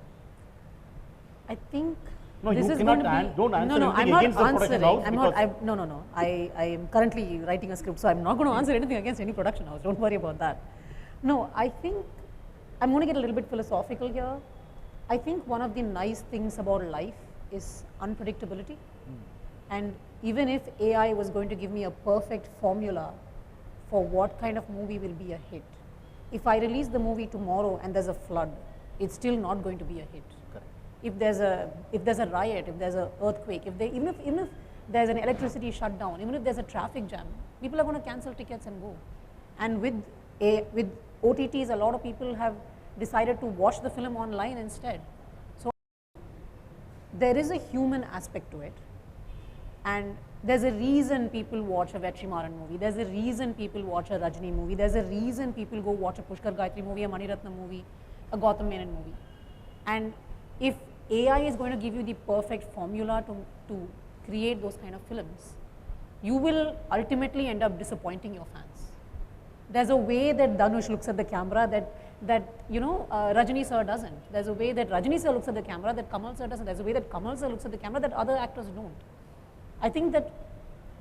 I think No, this you is cannot going to be, don't answer no, anything I'm not against the production answering. house. I'm because not, no. I am currently writing a script, so I'm not going to answer anything against any production house. Don't worry about that. No, I think I'm going to get a little bit philosophical here. I think one of the nice things about life is unpredictability. And even if AI was going to give me a perfect formula for what kind of movie will be a hit, if I release the movie tomorrow and there's a flood, it's still not going to be a hit. Correct. If there's a riot, if there's an earthquake, even if there's an electricity shutdown, even if there's a traffic jam, people are going to cancel tickets and go. And with OTTs, a lot of people have decided to watch the film online instead. So there is a human aspect to it, and there's a reason people watch a Vetrimaran movie. There's a reason people watch a Rajni movie. There's a reason people go watch a Pushkar Gayatri movie, a Maniratna movie, a Gautam Menon movie. And if AI is going to give you the perfect formula to create those kind of films, you will ultimately end up disappointing your fans. There's a way that Dhanush looks at the camera that Rajni sir doesn't. There's a way that Rajni sir looks at the camera that Kamal sir doesn't. There's a way that Kamal sir looks at the camera that other actors don't. I think that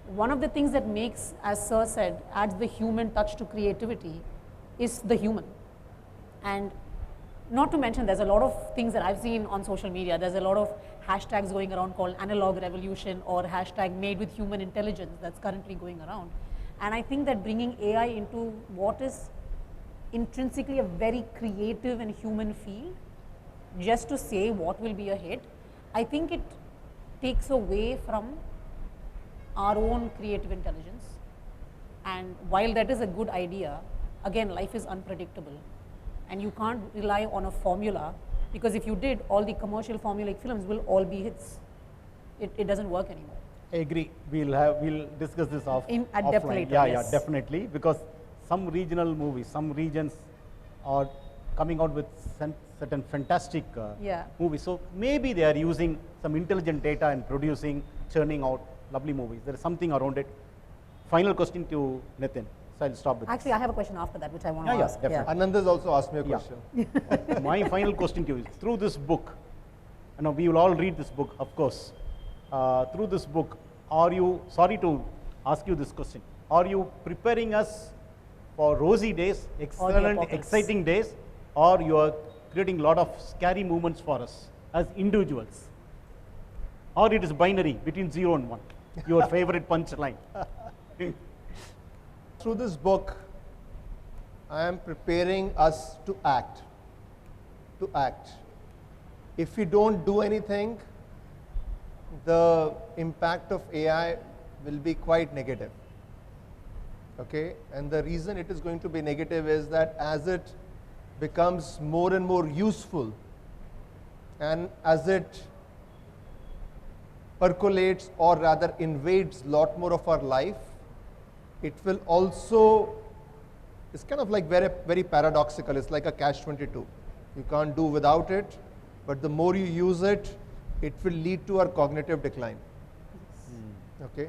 one of the things that makes, as sir said, adds the human touch to creativity is the human. And not to mention, there's a lot of things that I've seen on social media. There's a lot of hashtags going around called analog revolution or hashtag made with human intelligence that's currently going around. And I think that bringing AI into what is intrinsically a very creative and human field, just to say what will be a hit, I think it takes away from our own creative intelligence. And while that is a good idea, again, life is unpredictable. And you can't rely on a formula, because if you did, all the commercial formulaic films will all be hits. It doesn't work anymore. I agree. We'll discuss this offline. Definitely. Yeah, definitely. Because some regional movies, some regions are coming out with certain fantastic movies. So maybe they are using some intelligent data and producing, churning out lovely movies. There is something around it. Final question to Nitin. So I'll stop with Actually, this. I have a question after that, which I want to Yeah, ask. definitely. Anand has also asked me a question. My final question to you is, through this book, we will all read this book, of course. Through this book, are you, sorry to ask you this question, are you preparing us for rosy days, excellent, exciting days, or you are creating a lot of scary moments for us as individuals? Or it is binary between 0 and 1, your favorite punchline? Through this book, I am preparing us to act. To act. If we don't do anything, the impact of AI will be quite negative. Okay? And the reason it is going to be negative is that as it becomes more and more useful, and as it percolates or rather invades a lot more of our life, it will also, it's kind of like very, very paradoxical. It's like a catch-22. You can't do without it, but the more you use it, it will lead to our cognitive decline. Okay?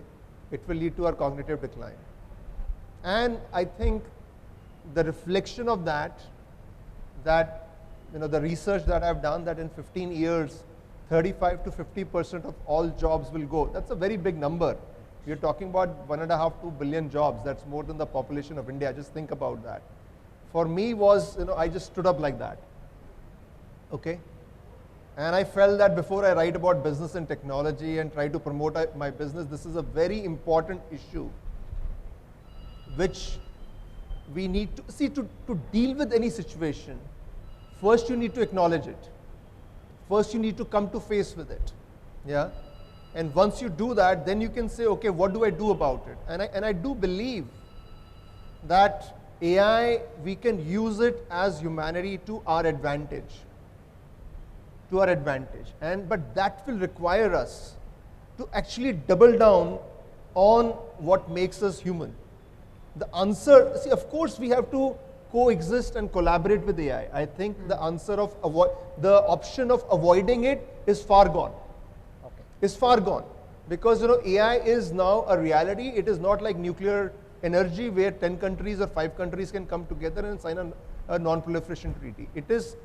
It will lead to our cognitive decline. And I think the reflection of that, the research that I've done, that in 15 years, 35 to 50% of all jobs will go. That's a very big number. You're talking about 1.5 to 2 billion jobs. That's more than the population of India. Just think about that. For me was, I just stood up like that. Okay? And I felt that before I write about business and technology and try to promote my business, this is a very important issue which we need to see. To deal with any situation, first you need to acknowledge it. First you need to come to face with it. Yeah? And once you do that, then you can say, okay, what do I do about it? And I do believe that AI, we can use it as humanity to our advantage. To our advantage. But that will require us to actually double down on what makes us human. The answer, see, of course, we have to coexist and collaborate with AI. I think the answer of the option of avoiding it is far gone. Okay. Is far gone, because AI is now a reality. It is not like nuclear energy where 10 countries or 5 countries can come together and sign a non-proliferation treaty. It is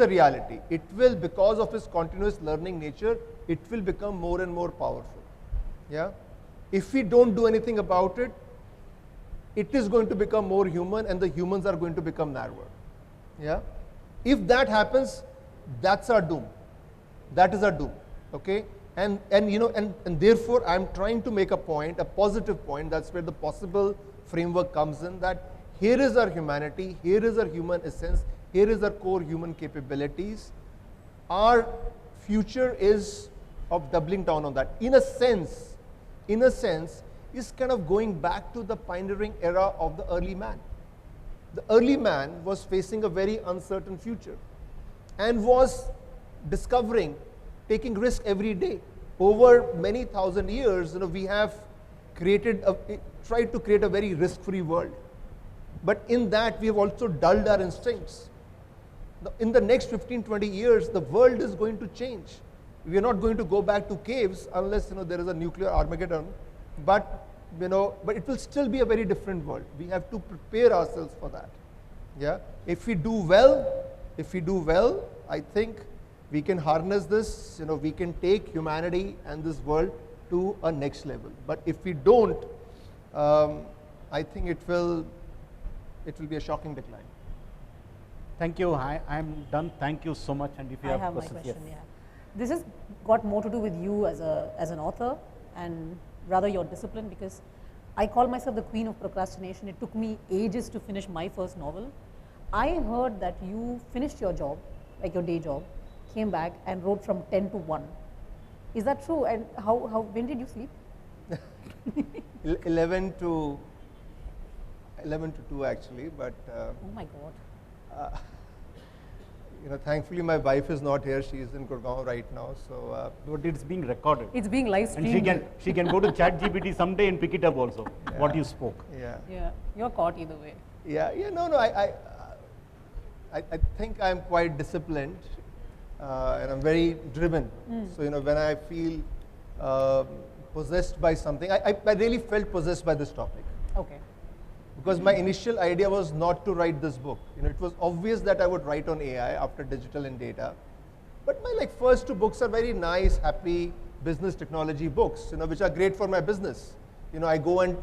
a reality. It will, because of its continuous learning nature, it will become more and more powerful. Yeah. If we don't do anything about it, it is going to become more human, and the humans are going to become narrower. Yeah. If that happens, that's our doom. That is our doom. Okay. And therefore, I'm trying to make a point, a positive point. That's where the possible framework comes in. That here is our humanity. Here is our human essence. Here is our core human capabilities. Our future is of doubling down on that. In a sense, is kind of going back to the pioneering era of the early man. The early man was facing a very uncertain future and was discovering, taking risk every day. Over many thousand years, we have tried to create a very risk-free world. But in that, we have also dulled our instincts. In the next 15, 20 years, the world is going to change. We are not going to go back to caves unless there is a nuclear Armageddon. But it will still be a very different world. We have to prepare ourselves for that. Yeah. If we do well, I think we can harness this. We can take humanity and this world to a next level. But if we don't, I think it will be a shocking decline. Thank you. I'm done. Thank you so much. And if you I have have my questions, question. yes. Yeah, this has got more to do with you as an author and rather your discipline, because I call myself the queen of procrastination. It took me ages to finish my first novel. I heard that you finished your job, like your day job, came back and wrote from 10 to 1. Is that true? And when did you sleep? 11 to 2 actually, but Oh my God. thankfully my wife is not here. She is in Gurgaon right now, so But it's being recorded. It's being live And streamed. she can go to ChatGPT someday and pick it up also, what you spoke. Yeah, you're caught either way. No, I think I'm quite disciplined, and I'm very driven. So when I feel possessed by something, I really felt possessed by this topic. Okay. Because my initial idea was not to write this book. It was obvious that I would write on AI after digital and data. But my first 2 books are very nice, happy business technology books, which are great for my business. I go and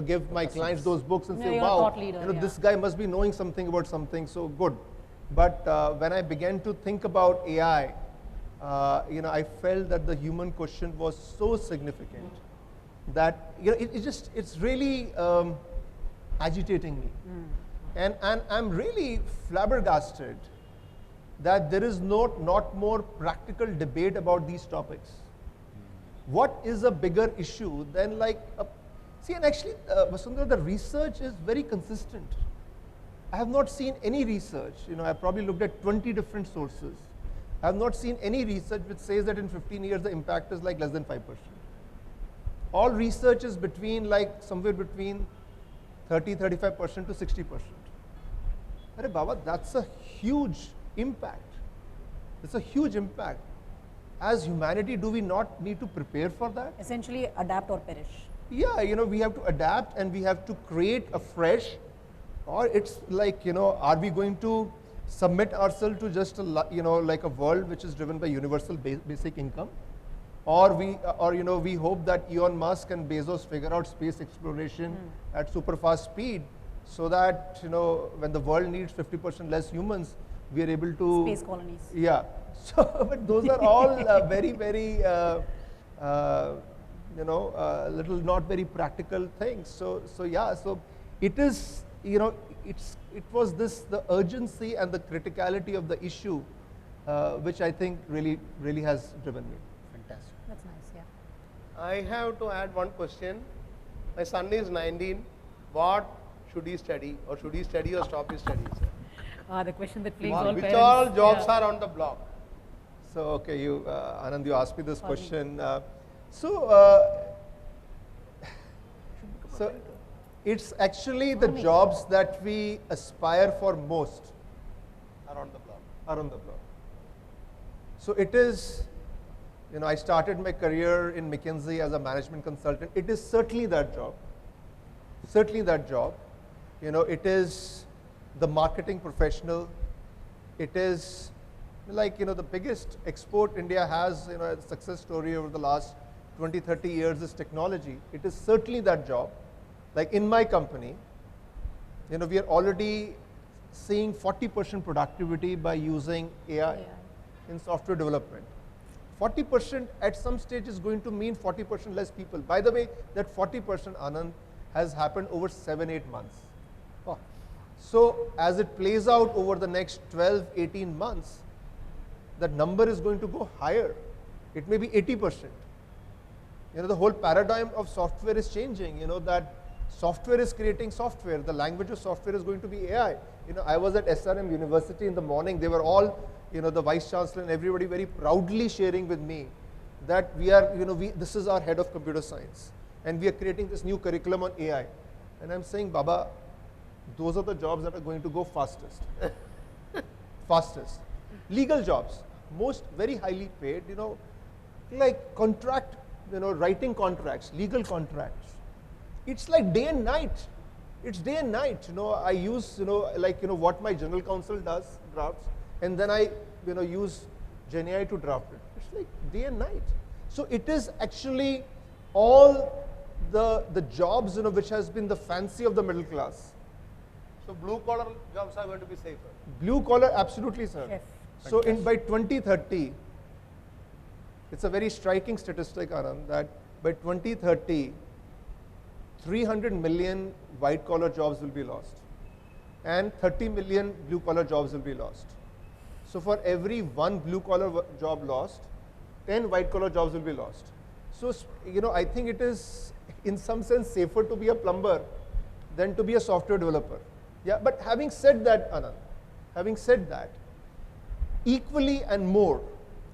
give my clients those books and say, you're a wow, thought leader, this guy must be knowing something about something, so good. But when I began to think about AI, I felt that the human quotient was so significant that it's really agitating me. And I'm really flabbergasted that there is not more practical debate about these topics. What is a bigger issue than and actually, Vasundhara, the research is very consistent. I have not seen any research, I've probably looked at 20 different sources. I have not seen any research which says that in 15 years the impact is less than 5%. All research is somewhere between 30-35% to 60%. Arey Baba, that's a huge impact. It's a huge impact. As humanity, do we not need to prepare for that? Essentially, adapt or perish. Yeah, we have to adapt and we have to create afresh, or it's are we going to submit ourselves to just a world which is driven by universal basic income? Or we hope that Elon Musk and Bezos figure out space exploration at super fast speed, so that when the world needs 50% less humans, we are able to Space colonies. Yeah. So, but those are all very, very little not very practical things. So yeah. So it is it was the urgency and the criticality of the issue, which I think really has driven me. Fantastic. That's nice, yeah. I have to add one question. My son is 19. What should he study, or should he study or stop his studies? The question that plagues all Which parents. all jobs Yeah. are on the block? So, okay, Anand, you asked me this Sorry. question. So it's actually the jobs that we aspire for most Are on the block. are on the block. So it is, I started my career in McKinsey as a management consultant. It is certainly that job. Certainly that job. It is the marketing professional. It is like, the biggest export India has, a success story over the last 20, 30 years is technology. It is certainly that job. Like in my company, we are already seeing 40% productivity by using AI in software development. 40% at some stage is going to mean 40% less people. By the way, that 40%, Anand, has happened over 7-8 months. So as it plays out over the next 12, 18 months, that number is going to go higher. It may be 80%. The whole paradigm of software is changing, that software is creating software. The language of software is going to be AI. I was at SRM University in the morning. They were all, the Vice Chancellor and everybody very proudly sharing with me that we are, this is our head of computer science. And we are creating this new curriculum on AI. And I'm saying, Baba, those are the jobs that are going to go fastest. Fastest. Legal jobs, most very highly paid, like contract, writing contracts, legal contracts. It's like day and night. It's day and night. I use, what my general counsel does, drafts, and then I, use GenAI to draft it. It's like day and night. So it is actually all the jobs, which has been the fancy of the middle class. So blue collar jobs are going to be safer. Blue collar, absolutely, sir. Yes. So by 2030, it's a very striking statistic, Anand, that by 2030, 300 million white collar jobs will be lost and 30 million blue collar jobs will be lost. So for every one blue collar job lost, 10 white collar jobs will be lost. So, I think it is in some sense safer to be a plumber than to be a software developer. Yeah, but having said that, Anand, having said that, equally and more,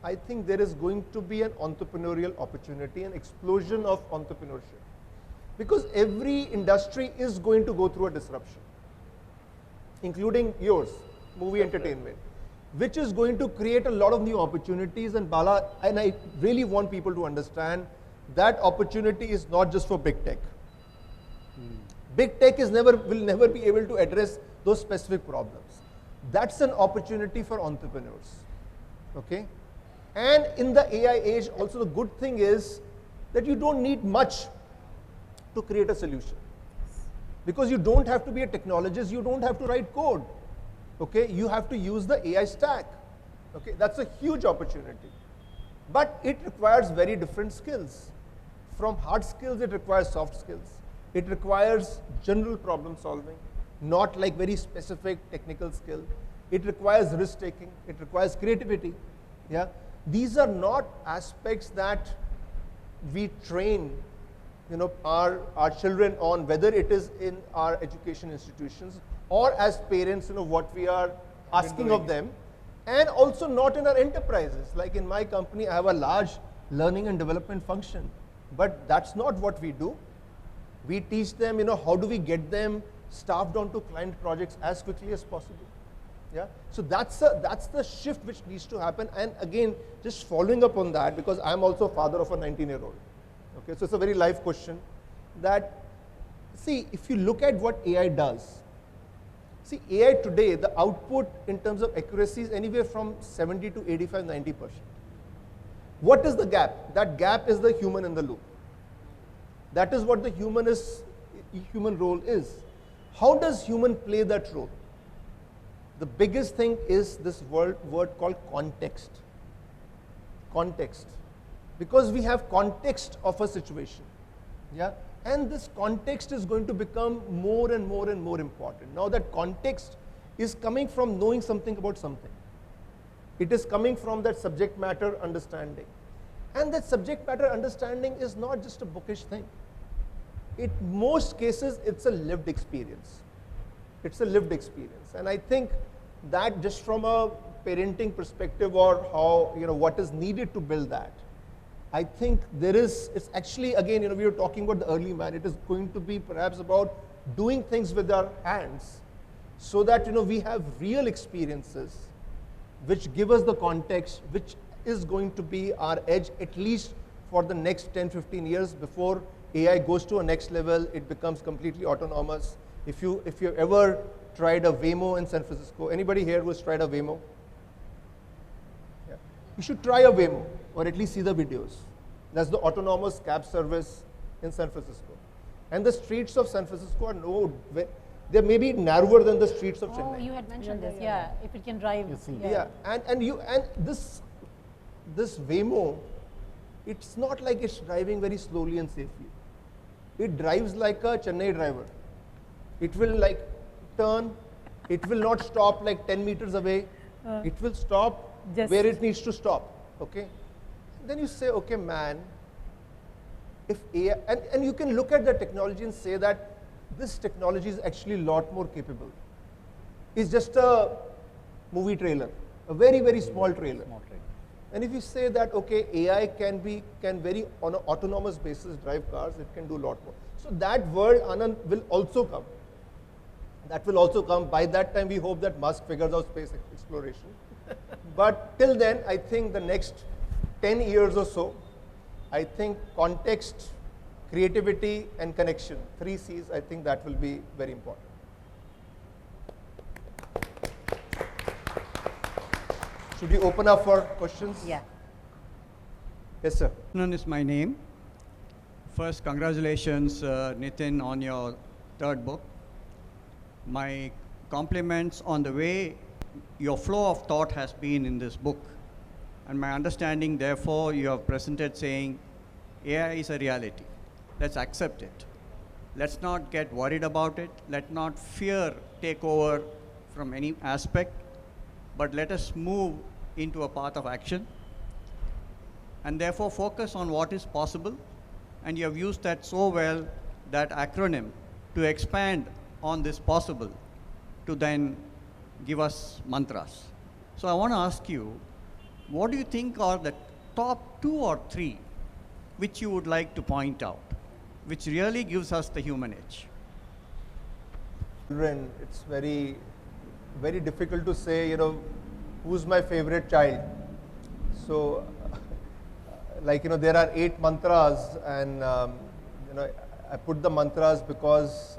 I think there is going to be an entrepreneurial opportunity, an explosion of entrepreneurship. Because every industry is going to go through a disruption, including yours, movie entertainment, which is going to create a lot of new opportunities. And Bala, and I really want people to understand that opportunity is not just for big tech. Big tech will never be able to address those specific problems. That's an opportunity for entrepreneurs. Okay? And in the AI age, also the good thing is that you don't need much to create a solution. Because you don't have to be a technologist, you don't have to write code. Okay? You have to use the AI stack. Okay? That's a huge opportunity. But it requires very different skills. From hard skills, it requires soft skills. It requires general problem solving, not like very specific technical skill. It requires risk taking. It requires creativity. Yeah? These are not aspects that we train our children on, whether it is in our education institutions or as parents, what we are asking of them, and also not in our enterprises. Like in my company, I have a large learning and development function, but that's not what we do. We teach them, how do we get them staffed onto client projects as quickly as possible. Yeah. So that's the shift which needs to happen. And again, just following up on that, because I'm also a father of a 19-year-old. Okay, so it's a very live question that, see, if you look at what AI does, see, AI today, the output in terms of accuracy is anywhere from 70 to 85, 90%. What is the gap? That gap is the human in the loop. That is what the human role is. How does human play that role? The biggest thing is this word called context. Context. Because we have context of a situation. Yeah? And this context is going to become more and more and more important. Now that context is coming from knowing something about something. It is coming from that subject matter understanding. And that subject matter understanding is not just a bookish thing. In most cases, it's a lived experience. It's a lived experience. And I think that just from a parenting perspective or how, what is needed to build that, I think it's actually, again, we were talking about the early man. It is going to be perhaps about doing things with our hands so that, we have real experiences which give us the context, which is going to be our edge at least for the next 10, 15 years before AI goes to a next level, it becomes completely autonomous. If you ever tried a Waymo in San Francisco, anybody here who's tried a Waymo? Yeah. You should try a Waymo or at least see the videos. That's the autonomous cab service in San Francisco. And the streets of San Francisco are they may be narrower than the streets of Chennai. Oh, you had mentioned this, yeah. If it can drive. You see. Yeah, and this Waymo, it's not like it's driving very slowly and safely. It drives like a Chennai driver. It will like turn, it will not stop like 10 meters away. It will stop where it needs to stop, okay? Then you say, okay, man, if AI, and you can look at the technology and say that this technology is actually a lot more capable. It's just a movie trailer, a very, very small trailer. And if you say that, okay, AI can very on an autonomous basis drive cars, it can do a lot more. So that world, Anand, will also come. That will also come. By that time, we hope that Musk figures out space exploration. But till then, I think the next 10 years or so, I think context, creativity, and connection, 3 C's, I think that will be very important. Should we open up for questions? Yeah. Yes, sir. Anand is my name. First, congratulations, Nitin, on your 3rd book. My compliments on the way your flow of thought has been in this book. And my understanding, therefore, you have presented saying AI is a reality. Let's accept it. Let's not get worried about it. Let not fear take over from any aspect, but let us move into a path of action and therefore focus on what is possible. And you have used that so well, that acronym, to expand on this possible, to then give us mantras. So I want to ask you, what do you think are the top 2 or 3 which you would like to point out, which really gives us the human edge? Children, it's very, very difficult to say, who's my favorite child. So, there are 8 mantras, and I put the mantras because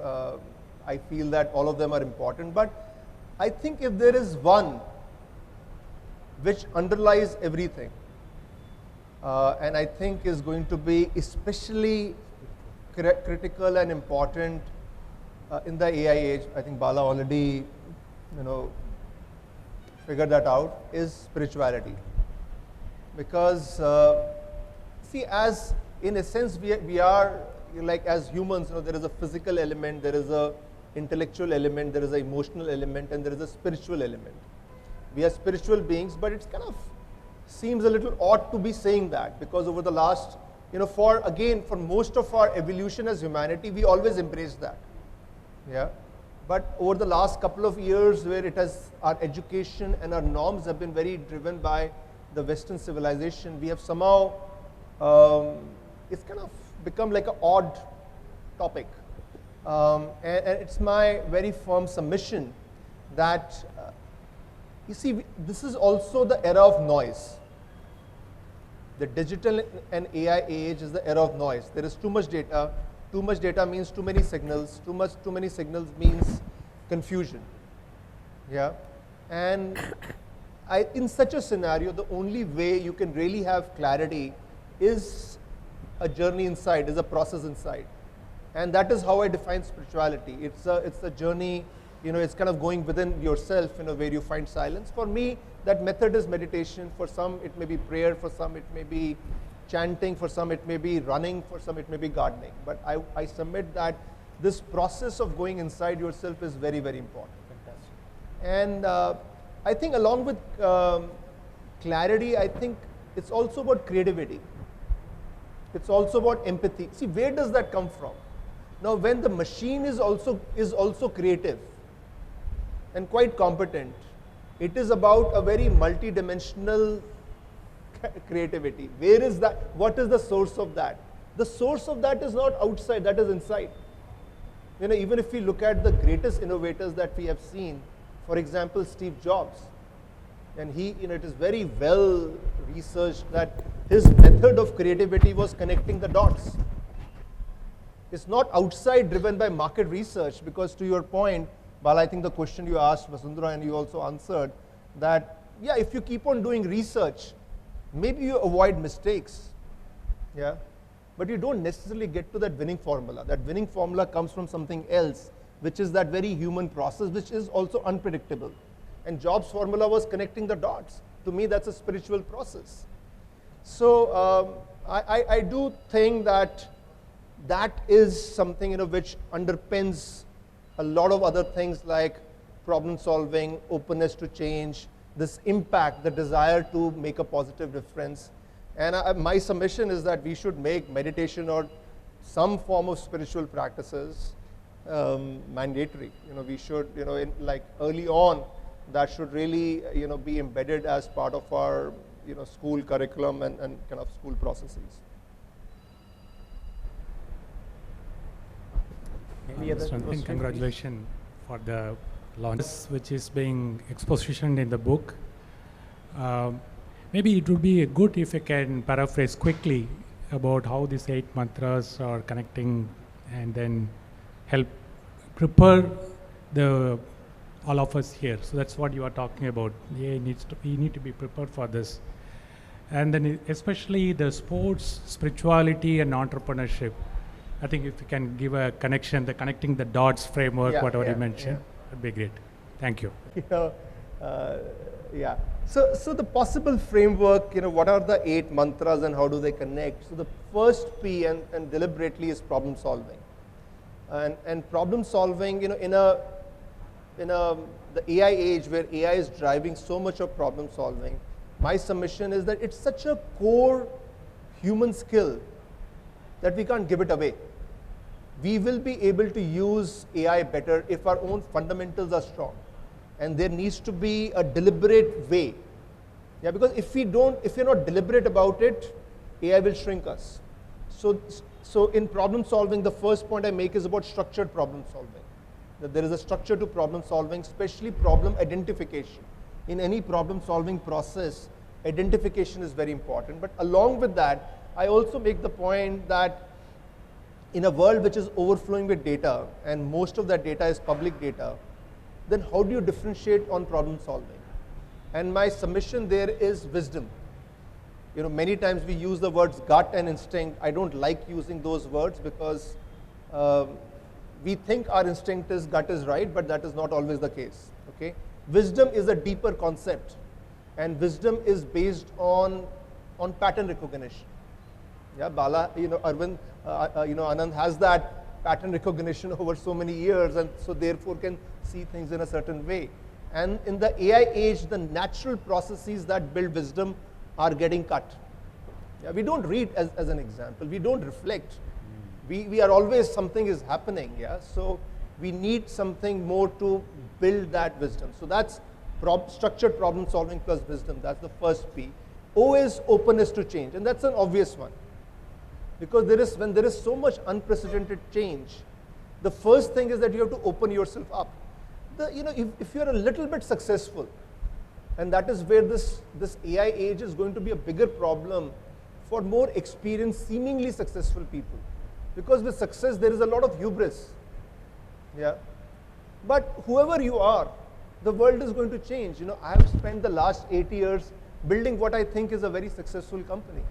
I feel that all of them are important. But I think if there is one which underlies everything, and I think is going to be especially critical and important in the AI age, I think Bala already, figured that out, is spirituality. Because, see, as in a sense we are, like as humans, there is a physical element, there is a intellectual element, there is an emotional element, and there is a spiritual element. We are spiritual beings, but it's kind of seems a little odd to be saying that, because over the last, for most of our evolution as humanity, we always embrace that. Yeah. But over the last couple of years, where it has, our education and our norms have been very driven by the Western civilization, we have somehow, it's kind of become like an odd topic. And it's my very firm submission that, you see, this is also the era of noise. The digital and AI age is the era of noise. There is too much data. Too much data means too many signals. Too many signals means confusion. Yeah, and in such a scenario, the only way you can really have clarity is a journey inside, is a process inside, and that is how I define spirituality. It's a journey. It's kind of going within yourself, where you find silence. For me, that method is meditation. For some, it may be prayer. For some, it may be chanting. For some, it may be running. For some, it may be gardening. But I submit that this process of going inside yourself is very, very important. Fantastic. And I think along with clarity, I think it's also about creativity. It's also about empathy. See, where does that come from? Now, when the machine is also creative and quite competent, it is about a very multi-dimensional creativity. Where is that? What is the source of that? The source of that is not outside, that is inside. You know, even if we look at the greatest innovators that we have seen, for example, Steve Jobs, and he, you know, it is very well researched that his method of creativity was connecting the dots. It's not outside driven by market research, because to your point, Bala, I think the question you asked, Vasundhara, and you also answered, that, yeah, if you keep on doing research, maybe you avoid mistakes, yeah, but you don't necessarily get to that winning formula. That winning formula comes from something else, which is that very human process, which is also unpredictable. And Jobs' formula was connecting the dots. To me, that's a spiritual process. So I do think that that is something, you know, which underpins a lot of other things like problem solving, openness to change, this impact, the desire to make a positive difference. And my submission is that we should make meditation or some form of spiritual practices mandatory. You know, we should, you know, like early on, that should really, you know, be embedded as part of our, you know, school curriculum and kind of school processes. Any other question? Congratulations for the launch, which is being expositioned in the book. Maybe it would be good if you can paraphrase quickly about how these 8 mantras are connecting, and then help prepare all of us here. So that's what you are talking about. We need to be prepared for this. And then especially the sports, spirituality, and entrepreneurship. I think if you can give a connection, the connecting the dots framework, whatever you mentioned, that'd be great. Thank you. Yeah. So the possible framework, you know, what are the 8 mantras and how do they connect? So the first P, and deliberately, is problem solving. And problem solving, you know, in the AI age where AI is driving so much of problem solving, my submission is that it's such a core human skill that we can't give it away. We will be able to use AI better if our own fundamentals are strong. And there needs to be a deliberate way. Yeah, because if we're not deliberate about it, AI will shrink us. So in problem solving, the first point I make is about structured problem solving. That there is a structure to problem solving, especially problem identification. In any problem solving process, identification is very important. But along with that, I also make the point that in a world which is overflowing with data, and most of that data is public data, then how do you differentiate on problem solving? And my submission there is wisdom. You know, many times we use the words gut and instinct. I don't like using those words because we think our instinct is gut is right, but that is not always the case. Okay, wisdom is a deeper concept, and wisdom is based on pattern recognition. Yeah, Bala, you know, Arvind, you know, Anand has that pattern recognition over so many years, and so therefore can see things in a certain way. And in the AI age, the natural processes that build wisdom are getting cut. Yeah, we don't read as an example. We don't reflect. We are always, something is happening. Yeah, so we need something more to build that wisdom. So that's structured problem solving plus wisdom. That's the first P. O is openness to change, and that's an obvious one. Because when there is so much unprecedented change, the first thing is that you have to open yourself up. You know, if you're a little bit successful, and that is where this AI age is going to be a bigger problem for more experienced, seemingly successful people. Because with success, there is a lot of hubris. Yeah. But whoever you are, the world is going to change. You know, I have spent the last 8 years building what I think is a very successful company.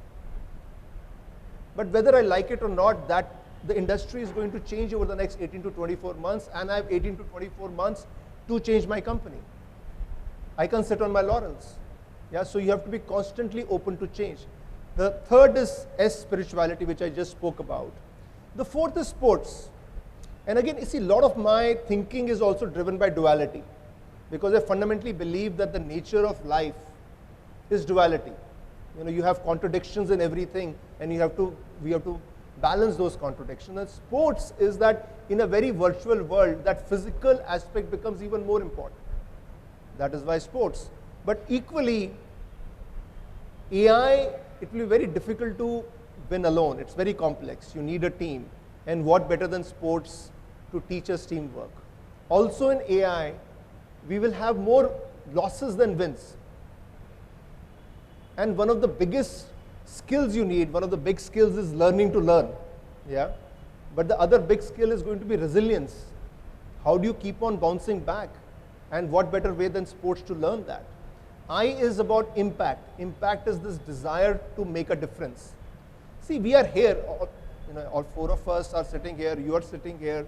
But whether I like it or not, that the industry is going to change over the next 18 to 24 months, and I have 18 to 24 months to change my company. I can't sit on my laurels. Yeah, so you have to be constantly open to change. The third is S, spirituality, which I just spoke about. The fourth is sports. And again, you see, a lot of my thinking is also driven by duality, because I fundamentally believe that the nature of life is duality. You know, you have contradictions in everything, and we have to balance those contradictions. And sports is that in a very virtual world, that physical aspect becomes even more important. That is why sports. But equally, AI, it will be very difficult to win alone. It's very complex. You need a team. And what better than sports to teach us teamwork? Also in AI, we will have more losses than wins. And one of the biggest skills you need, one of the big skills is learning to learn. Yeah? But the other big skill is going to be resilience. How do you keep on bouncing back? And what better way than sports to learn that? I is about impact. Impact is this desire to make a difference. See, we are here, all four of us are sitting here, you are sitting here,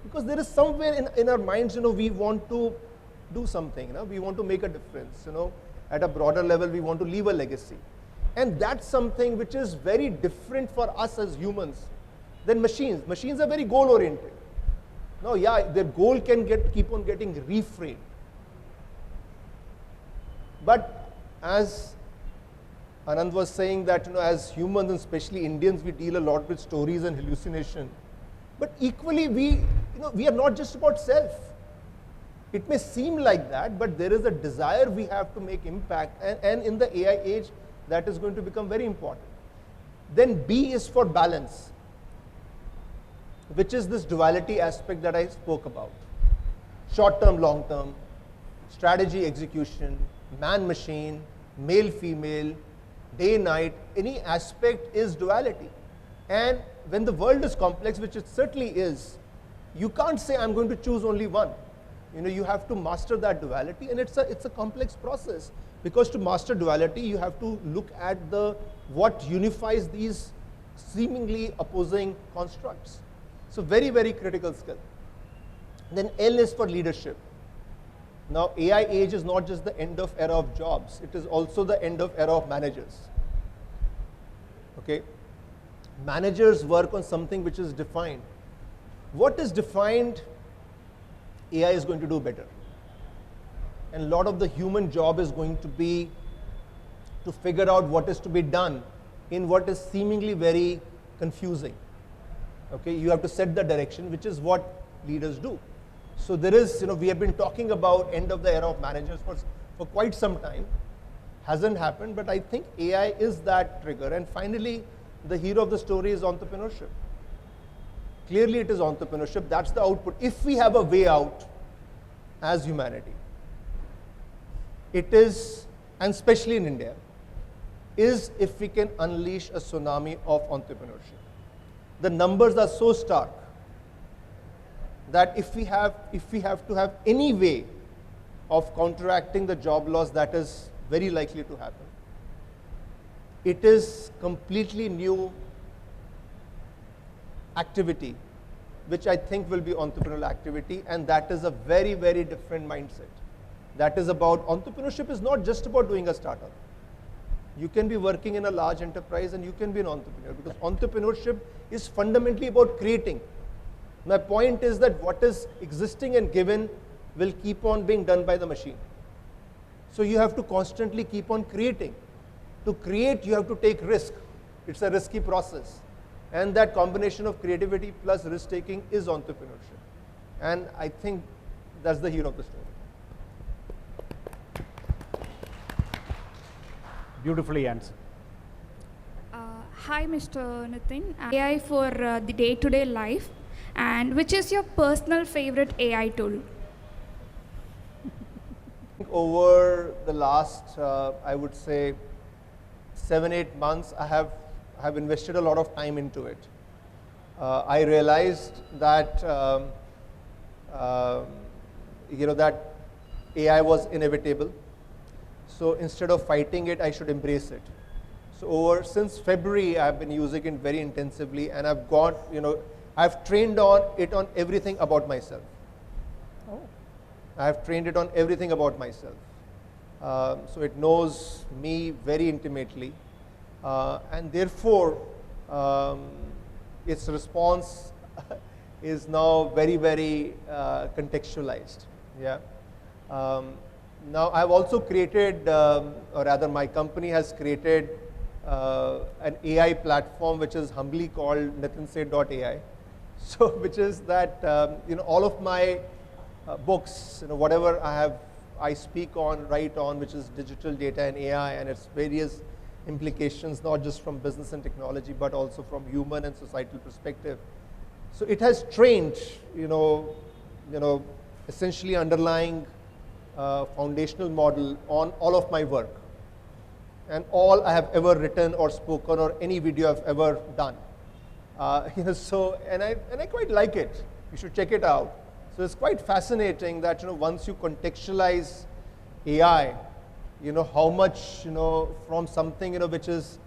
because there is somewhere in our minds, we want to do something, we want to make a difference, at a broader level, we want to leave a legacy. And that's something which is very different for us as humans than machines. Machines are very goal-oriented. Now, yeah, their goal can keep on getting reframed. But as Anand was saying that, as humans, and especially Indians, we deal a lot with stories and hallucination. But equally, we are not just about self. It may seem like that, but there is a desire we have to make impact. And in the AI age, that is going to become very important. Then B is for balance, which is this duality aspect that I spoke about. Short-term, long-term, strategy, execution, man-machine, male-female, day-night, any aspect is duality. And when the world is complex, which it certainly is, you can't say I'm going to choose only one. You have to master that duality, and it's a complex process, because to master duality, you have to look at what unifies these seemingly opposing constructs. So very, very critical skill. Then L is for leadership. Now, AI age is not just the end of era of jobs, it is also the end of era of managers. Okay? Managers work on something which is defined. What is defined, AI is going to do better. And a lot of the human job is going to be to figure out what is to be done in what is seemingly very confusing. Okay? You have to set the direction, which is what leaders do. So there is, we have been talking about end of the era of managers for quite some time. Hasn't happened, but I think AI is that trigger. And finally, the hero of the story is entrepreneurship. Clearly it is entrepreneurship, that's the output. If we have a way out as humanity, it is, and especially in India, is if we can unleash a tsunami of entrepreneurship. The numbers are so stark that if we have to have any way of counteracting the job loss, that is very likely to happen. It is completely new activity, which I think will be entrepreneurial activity, and that is a very, very different mindset. That is about, entrepreneurship is not just about doing a startup. You can be working in a large enterprise and you can be an entrepreneur, because entrepreneurship is fundamentally about creating. My point is that what is existing and given will keep on being done by the machine. So you have to constantly keep on creating. To create, you have to take risk. It's a risky process. And that combination of creativity plus risk-taking is entrepreneurship. And I think that's the hero of the story. Beautifully answered. Hi, Mr. Nitin. AI for the day-to-day life. And which is your personal favorite AI tool? Over the last, I would say, 7-8 months, I have invested a lot of time into it. I realized that that AI was inevitable. So instead of fighting it, I should embrace it. So since February, I've been using it very intensively, and I've got, I've trained it on everything about myself. Oh. I've trained it on everything about myself. So it knows me very intimately, and therefore its response is now very, very contextualized. Yeah. Now, I've also created, or rather my company has created an AI platform which is humbly called nitinseth.ai. So, which is that, all of my books, whatever I speak on, write on, which is digital data and AI and its various implications, not just from business and technology, but also from human and societal perspective. So it has trained, essentially underlying foundational model on all of my work and all I have ever written or spoken or any video I've ever done. So, and I quite like it. You should check it out. So it's quite fascinating that, once you contextualize AI, how much, from something, which is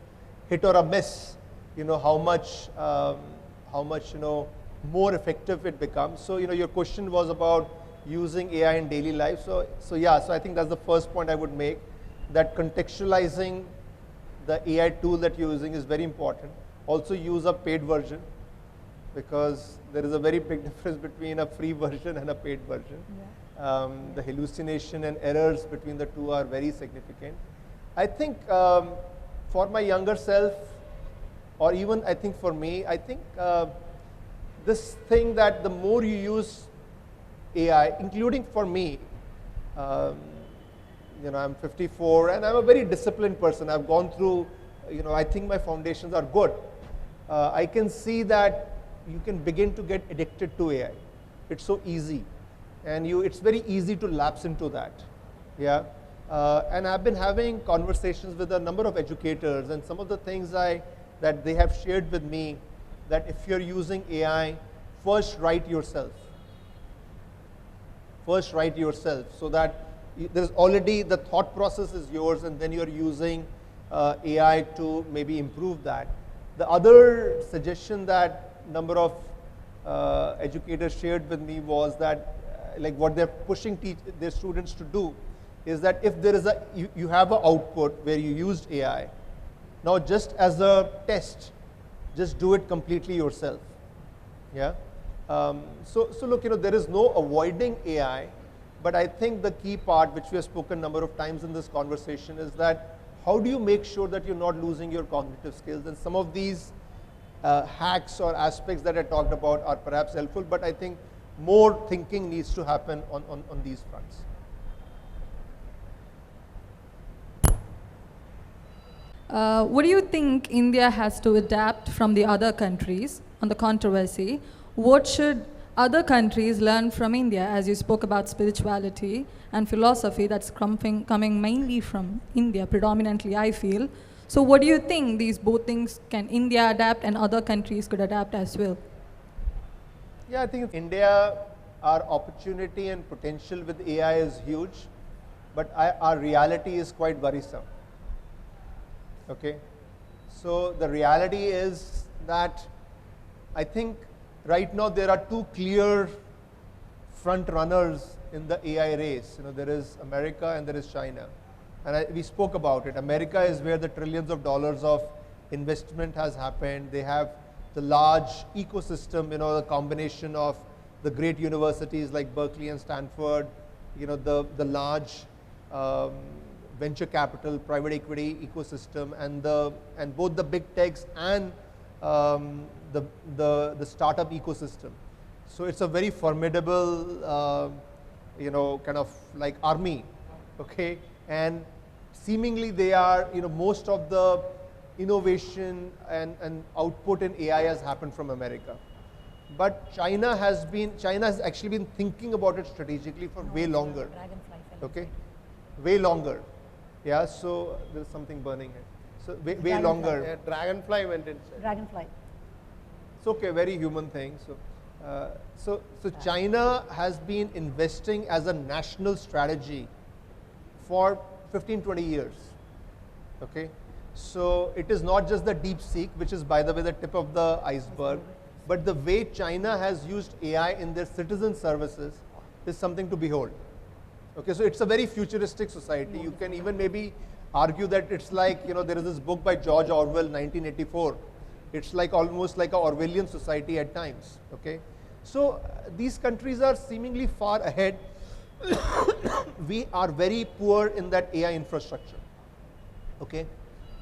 hit or a miss, how much, more effective it becomes. So, your question was about using AI in daily life. So I think that's the first point I would make, that contextualizing the AI tool that you're using is very important. Also use a paid version, because there is a very big difference between a free version and a paid version. Yeah. The hallucination and errors between the two are very significant. I think for my younger self, or even I think for me, I think this thing that the more you use AI, including for me, I'm 54 and I'm a very disciplined person. I've gone through, I think my foundations are good. I can see that you can begin to get addicted to AI. It's so easy, and it's very easy to lapse into that. Yeah, and I've been having conversations with a number of educators, and some of the things that they have shared with me, that if you're using AI, first write yourself. First write yourself, so that there's already the thought process is yours, and then you're using AI to maybe improve that. The other suggestion that number of educators shared with me was that, like what they're pushing their students to do, is that if there is you have an output where you used AI, now just as a test, just do it completely yourself. Yeah. So look, there is no avoiding AI, but I think the key part, which we have spoken a number of times in this conversation, is that how do you make sure that you're not losing your cognitive skills? And some of these hacks or aspects that I talked about are perhaps helpful, but I think more thinking needs to happen on these fronts. What do you think India has to adapt from the other countries on the controversy? What should other countries learn from India, as you spoke about spirituality and philosophy that's coming mainly from India, predominantly, I feel. So what do you think these both things can India adapt and other countries could adapt as well? Yeah, I think India, our opportunity and potential with AI is huge, but our reality is quite worrisome. Okay, so the reality is that I think right now there are two clear front runners in the AI race. There is America and there is China, and we spoke about it. America is where the trillions of dollars of investment has happened. They have the large ecosystem, the combination of the great universities like Berkeley and Stanford, the large venture capital, private equity ecosystem, and both the big techs and the startup ecosystem. So it's a very formidable, kind of like army, okay? And seemingly they are, most of the innovation and output in AI has happened from America. But China has actually been thinking about it strategically for way longer. Okay, way longer. Yeah, so there's something burning here. So way longer. Yeah, dragonfly went inside. Dragonfly. It's okay, very human thing. So China has been investing as a national strategy for 15-20 years. Okay, so it is not just the DeepSeek, which is, by the way, the tip of the iceberg, but the way China has used AI in their citizen services is something to behold. Okay, so it's a very futuristic society. You can even maybe argue that it's like, there is this book by George Orwell, 1984. It's like almost like an Orwellian society at times. Okay, so these countries are seemingly far ahead we are very poor in that AI infrastructure. Okay,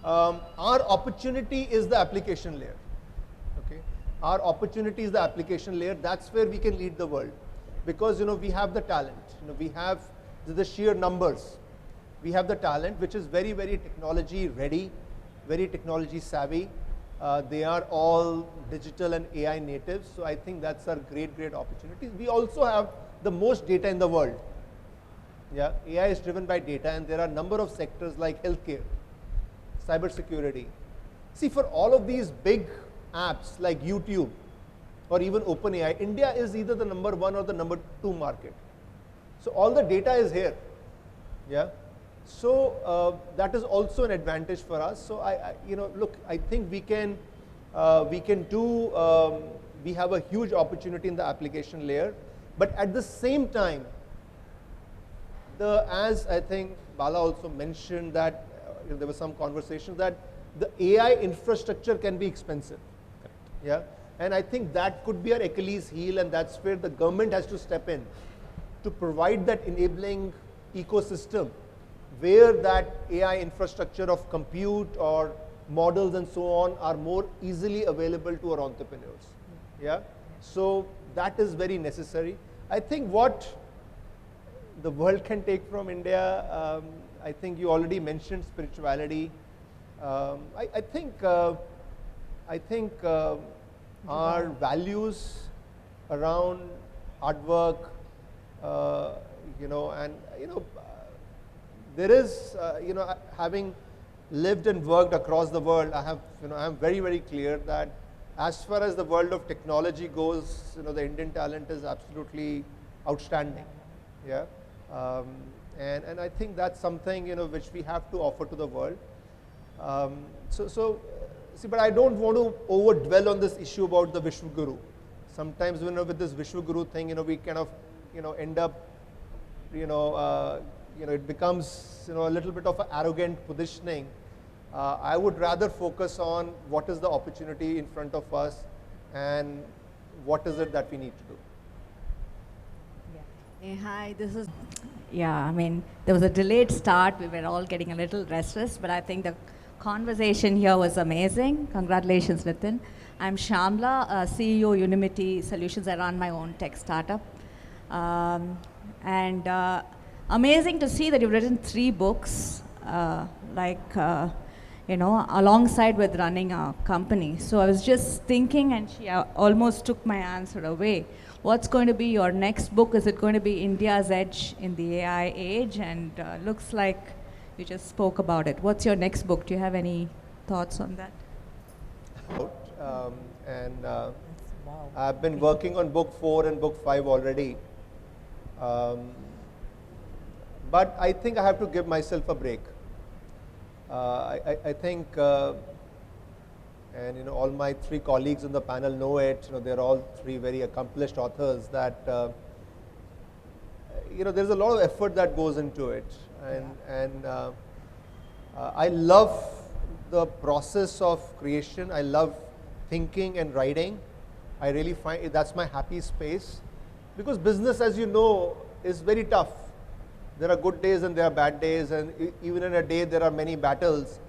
our opportunity is the application layer. Okay, our opportunity is the application layer. That's where we can lead the world, because we have the talent. We have the sheer numbers. We have the talent, which is very, very technology ready, very technology savvy. They are all digital and AI natives. So I think that's our great, great opportunities. We also have the most data in the world. Yeah, AI is driven by data, and there are a number of sectors like healthcare, cybersecurity. See, for all of these big apps like YouTube or even OpenAI, India is either the number 1 or the number 2 market. So all the data is here. Yeah. So that is also an advantage for us. So look, I think we can do. We have a huge opportunity in the application layer, but at the same time, as I think Bala also mentioned that there was some conversation that the AI infrastructure can be expensive. Yeah, and I think that could be our Achilles heel, and that's where the government has to step in to provide that enabling ecosystem where that AI infrastructure of compute or models and so on are more easily available to our entrepreneurs. Yeah, so that is very necessary. I think what the world can take from India, I think you already mentioned spirituality. I think our values around hard work, there is, having lived and worked across the world, I'm very, very clear that as far as the world of technology goes, the Indian talent is absolutely outstanding. Yeah, and I think that's something which we have to offer to the world. See, but I don't want to over dwell on this issue about the Vishwaguru. Sometimes with this Vishwaguru thing, we kind of end up it becomes a little bit of an arrogant positioning. I would rather focus on what is the opportunity in front of us and what is it that we need to do. Hey, hi, this is, I mean, there was a delayed start. We were all getting a little restless, but I think the conversation here was amazing. Congratulations, Nitin. I'm Shamla, CEO, Unimity Solutions. I run my own tech startup. Amazing to see that you've written 3 books, alongside with running a company. So I was just thinking, and she almost took my answer away. What's going to be your next book? Is it going to be India's Edge in the AI age? And looks like you just spoke about it. What's your next book? Do you have any thoughts on that? I've been working on book 4 and book 5 already. But I think I have to give myself a break. I think, and all my 3 colleagues on the panel know it. They're all 3 very accomplished authors. That there's a lot of effort that goes into it, and I love the process of creation. I love thinking and writing. I really find that's my happy space, because business, as you know, is very tough. There are good days and there are bad days, and even in a day there are many battles.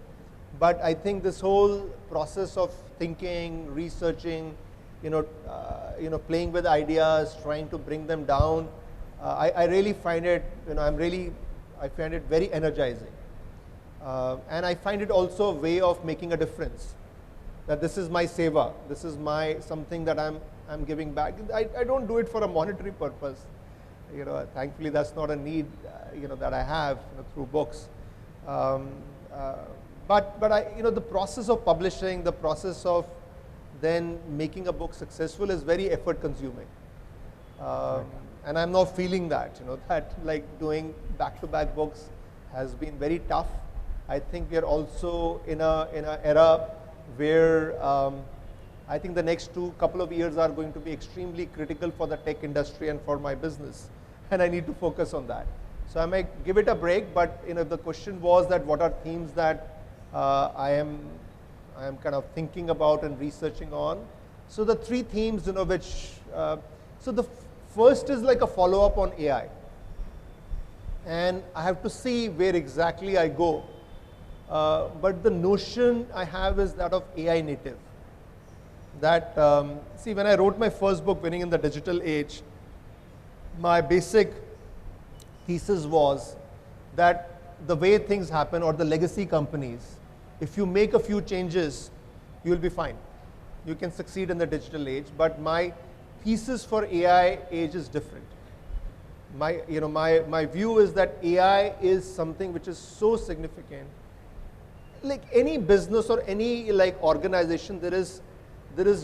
But I think this whole process of thinking, researching, playing with ideas, trying to bring them down, I really find it, I find it very energizing. And I find it also a way of making a difference. That this is my seva, this is my something that I'm giving back. I don't do it for a monetary purpose. Thankfully that's not a need, that I have through books. But the process of publishing, the process of then making a book successful is very effort consuming. And I'm now feeling that, that like doing back-to-back books has been very tough. I think we are also in a era where I think the next couple of years are going to be extremely critical for the tech industry and for my business, and I need to focus on that. So I might give it a break, but the question was that what are themes that I am kind of thinking about and researching on. So the 3 themes, which so the first is like a follow-up on AI. and I have to see where exactly I go. But the notion I have is that of AI native. That, see, when I wrote my first book, Winning in the Digital Age, my basic thesis was that the way things happen, or the legacy companies, if you make a few changes, you will be fine. You can succeed in the digital age. But my thesis for AI age is different. My view is that AI is something which is so significant. Like any business or any organization, there is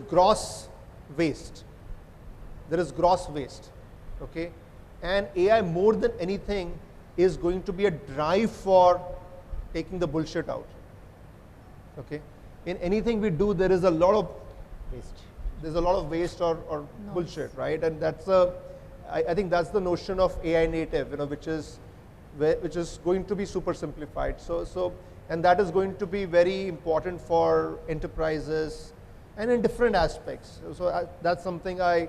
gross waste. There is gross waste, okay? And AI, more than anything, is going to be a drive for taking the bullshit out, okay? In anything we do, there is a lot of waste. There's a lot of waste or bullshit, right? And that's I think that's the notion of AI native, which is going to be super simplified. And that is going to be very important for enterprises and in different aspects. So that's something I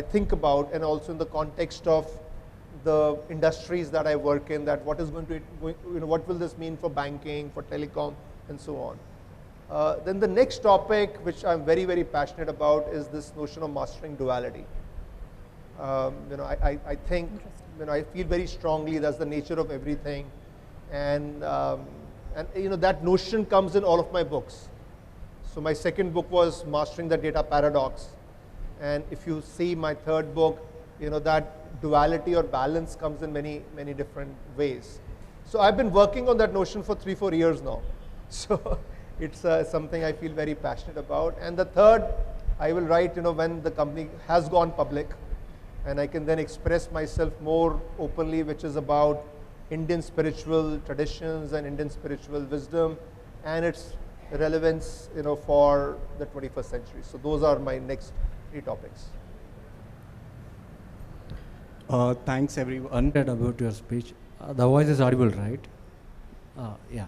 think about, and also in the context of the industries that I work in, that what is what will this mean for banking, for telecom, and so on. Then the next topic, which I'm very, very passionate about, is this notion of mastering duality. I think, I feel very strongly that's the nature of everything, and that notion comes in all of my books. So my second book was Mastering the Data Paradox, and if you see my third book, that duality or balance comes in many, many different ways. So I've been working on that notion for 3-4 years now. So it's something I feel very passionate about. And the third, I will write, when the company has gone public, and I can then express myself more openly, which is about Indian spiritual traditions and Indian spiritual wisdom and its relevance, for the 21st century. So those are my next 3 topics. Thanks everyone about your speech. The voice is audible, right? Yeah.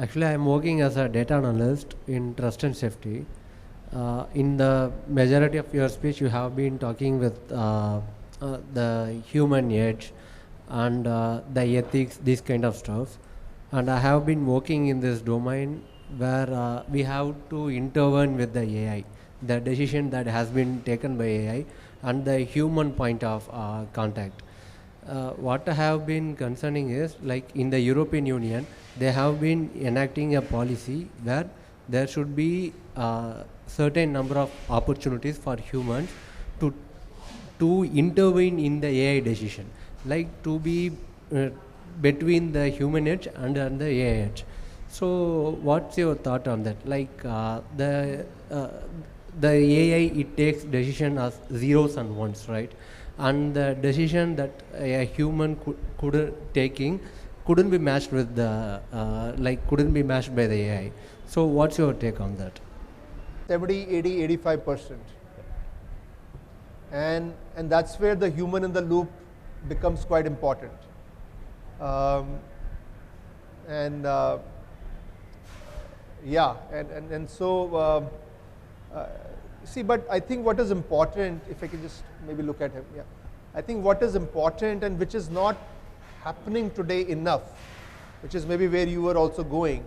Actually, I am working as a data analyst in trust and safety. In the majority of your speech, you have been talking with the human edge and the ethics, this kind of stuff. And I have been working in this domain where we have to intervene with the AI, the decision that has been taken by AI and the human point of contact. What I have been concerning is, like in the European Union, they have been enacting a policy where there should be a certain number of opportunities for humans to intervene in the AI decision, like to be between the human edge and the AI edge. So what's your thought on that? Like the AI, it takes decision as zeros and ones, right? And the decision that a human couldn't be matched with the couldn't be matched by the AI. So what's your take on that? 70, 80, 85%. And that's where the human in the loop becomes quite important. See, but I think what is important, if I can just maybe look at him, yeah. I think what is important and which is not happening today enough, which is maybe where you were also going,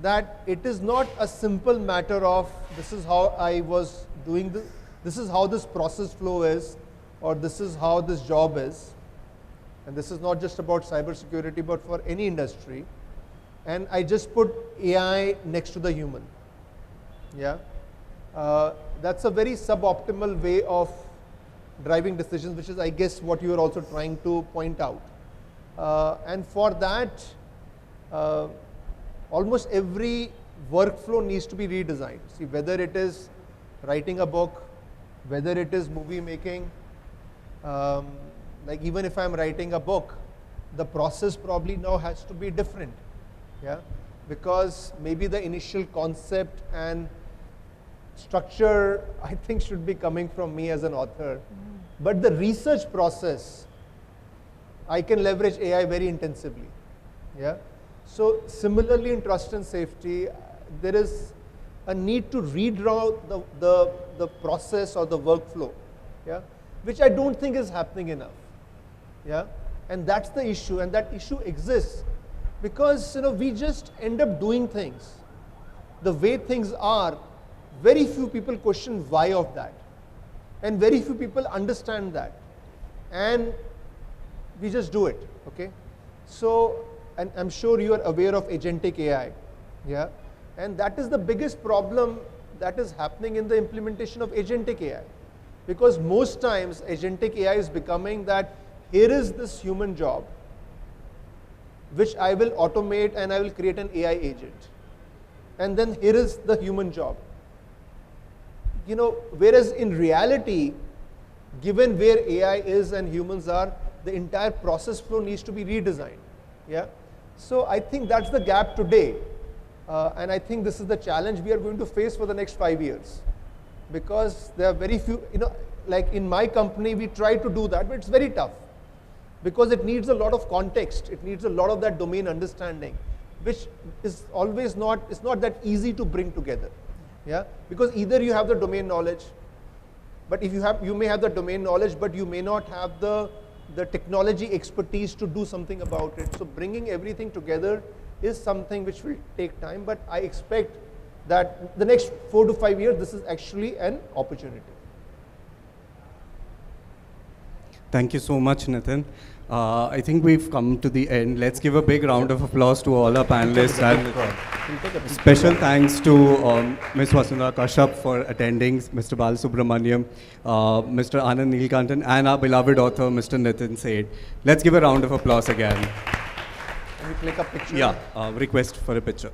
that it is not a simple matter of this is how I was doing this, this is how this process flow is, or this is how this job is. And this is not just about cybersecurity, but for any industry. And I just put AI next to the human. Yeah. That's a very suboptimal way of driving decisions, which is, I guess, what you are also trying to point out. And for that, almost every workflow needs to be redesigned. See, whether it is writing a book, whether it is movie making, like even if I'm writing a book, the process probably now has to be different. Yeah, because maybe the initial concept and structure, I think, should be coming from me as an author. But the research process, I can leverage AI very intensively. Yeah. So similarly in trust and safety, there is a need to redraw the process or the workflow, yeah, which I don't think is happening enough. Yeah. And that's the issue, and that issue exists because we just end up doing things the way things are. Very few people question why of that, and very few people understand that, and we just do it. Okay, so, and I'm sure you are aware of agentic AI, yeah, and that is the biggest problem that is happening in the implementation of agentic AI, because most times agentic AI is becoming that here is this human job which I will automate and I will create an AI agent, and then here is the human job. Whereas in reality, given where AI is and humans are, the entire process flow needs to be redesigned. Yeah. So I think that's the gap today, and I think this is the challenge we are going to face for the next 5 years, because there are very few. Like in my company, we try to do that, but it's very tough because it needs a lot of context. It needs a lot of that domain understanding, which is always not. It's not that easy to bring together. Yeah, because either you have the domain knowledge, but if you may have the domain knowledge, but you may not have the technology expertise to do something about it. So bringing everything together is something which will take time, but I expect that the next 4 to 5 years, this is actually an opportunity. Thank you so much, Nitin. I think we've come to the end. Let's give a big round of applause to all our panelists. And special thanks to Ms. Vasundhara Kashyap for attending, Mr. Balasubramanian, Mr. Anand Neelakantan, and our beloved author, Mr. Nitin Seth. Let's give a round of applause again. Can we click a picture? Yeah, request for a picture.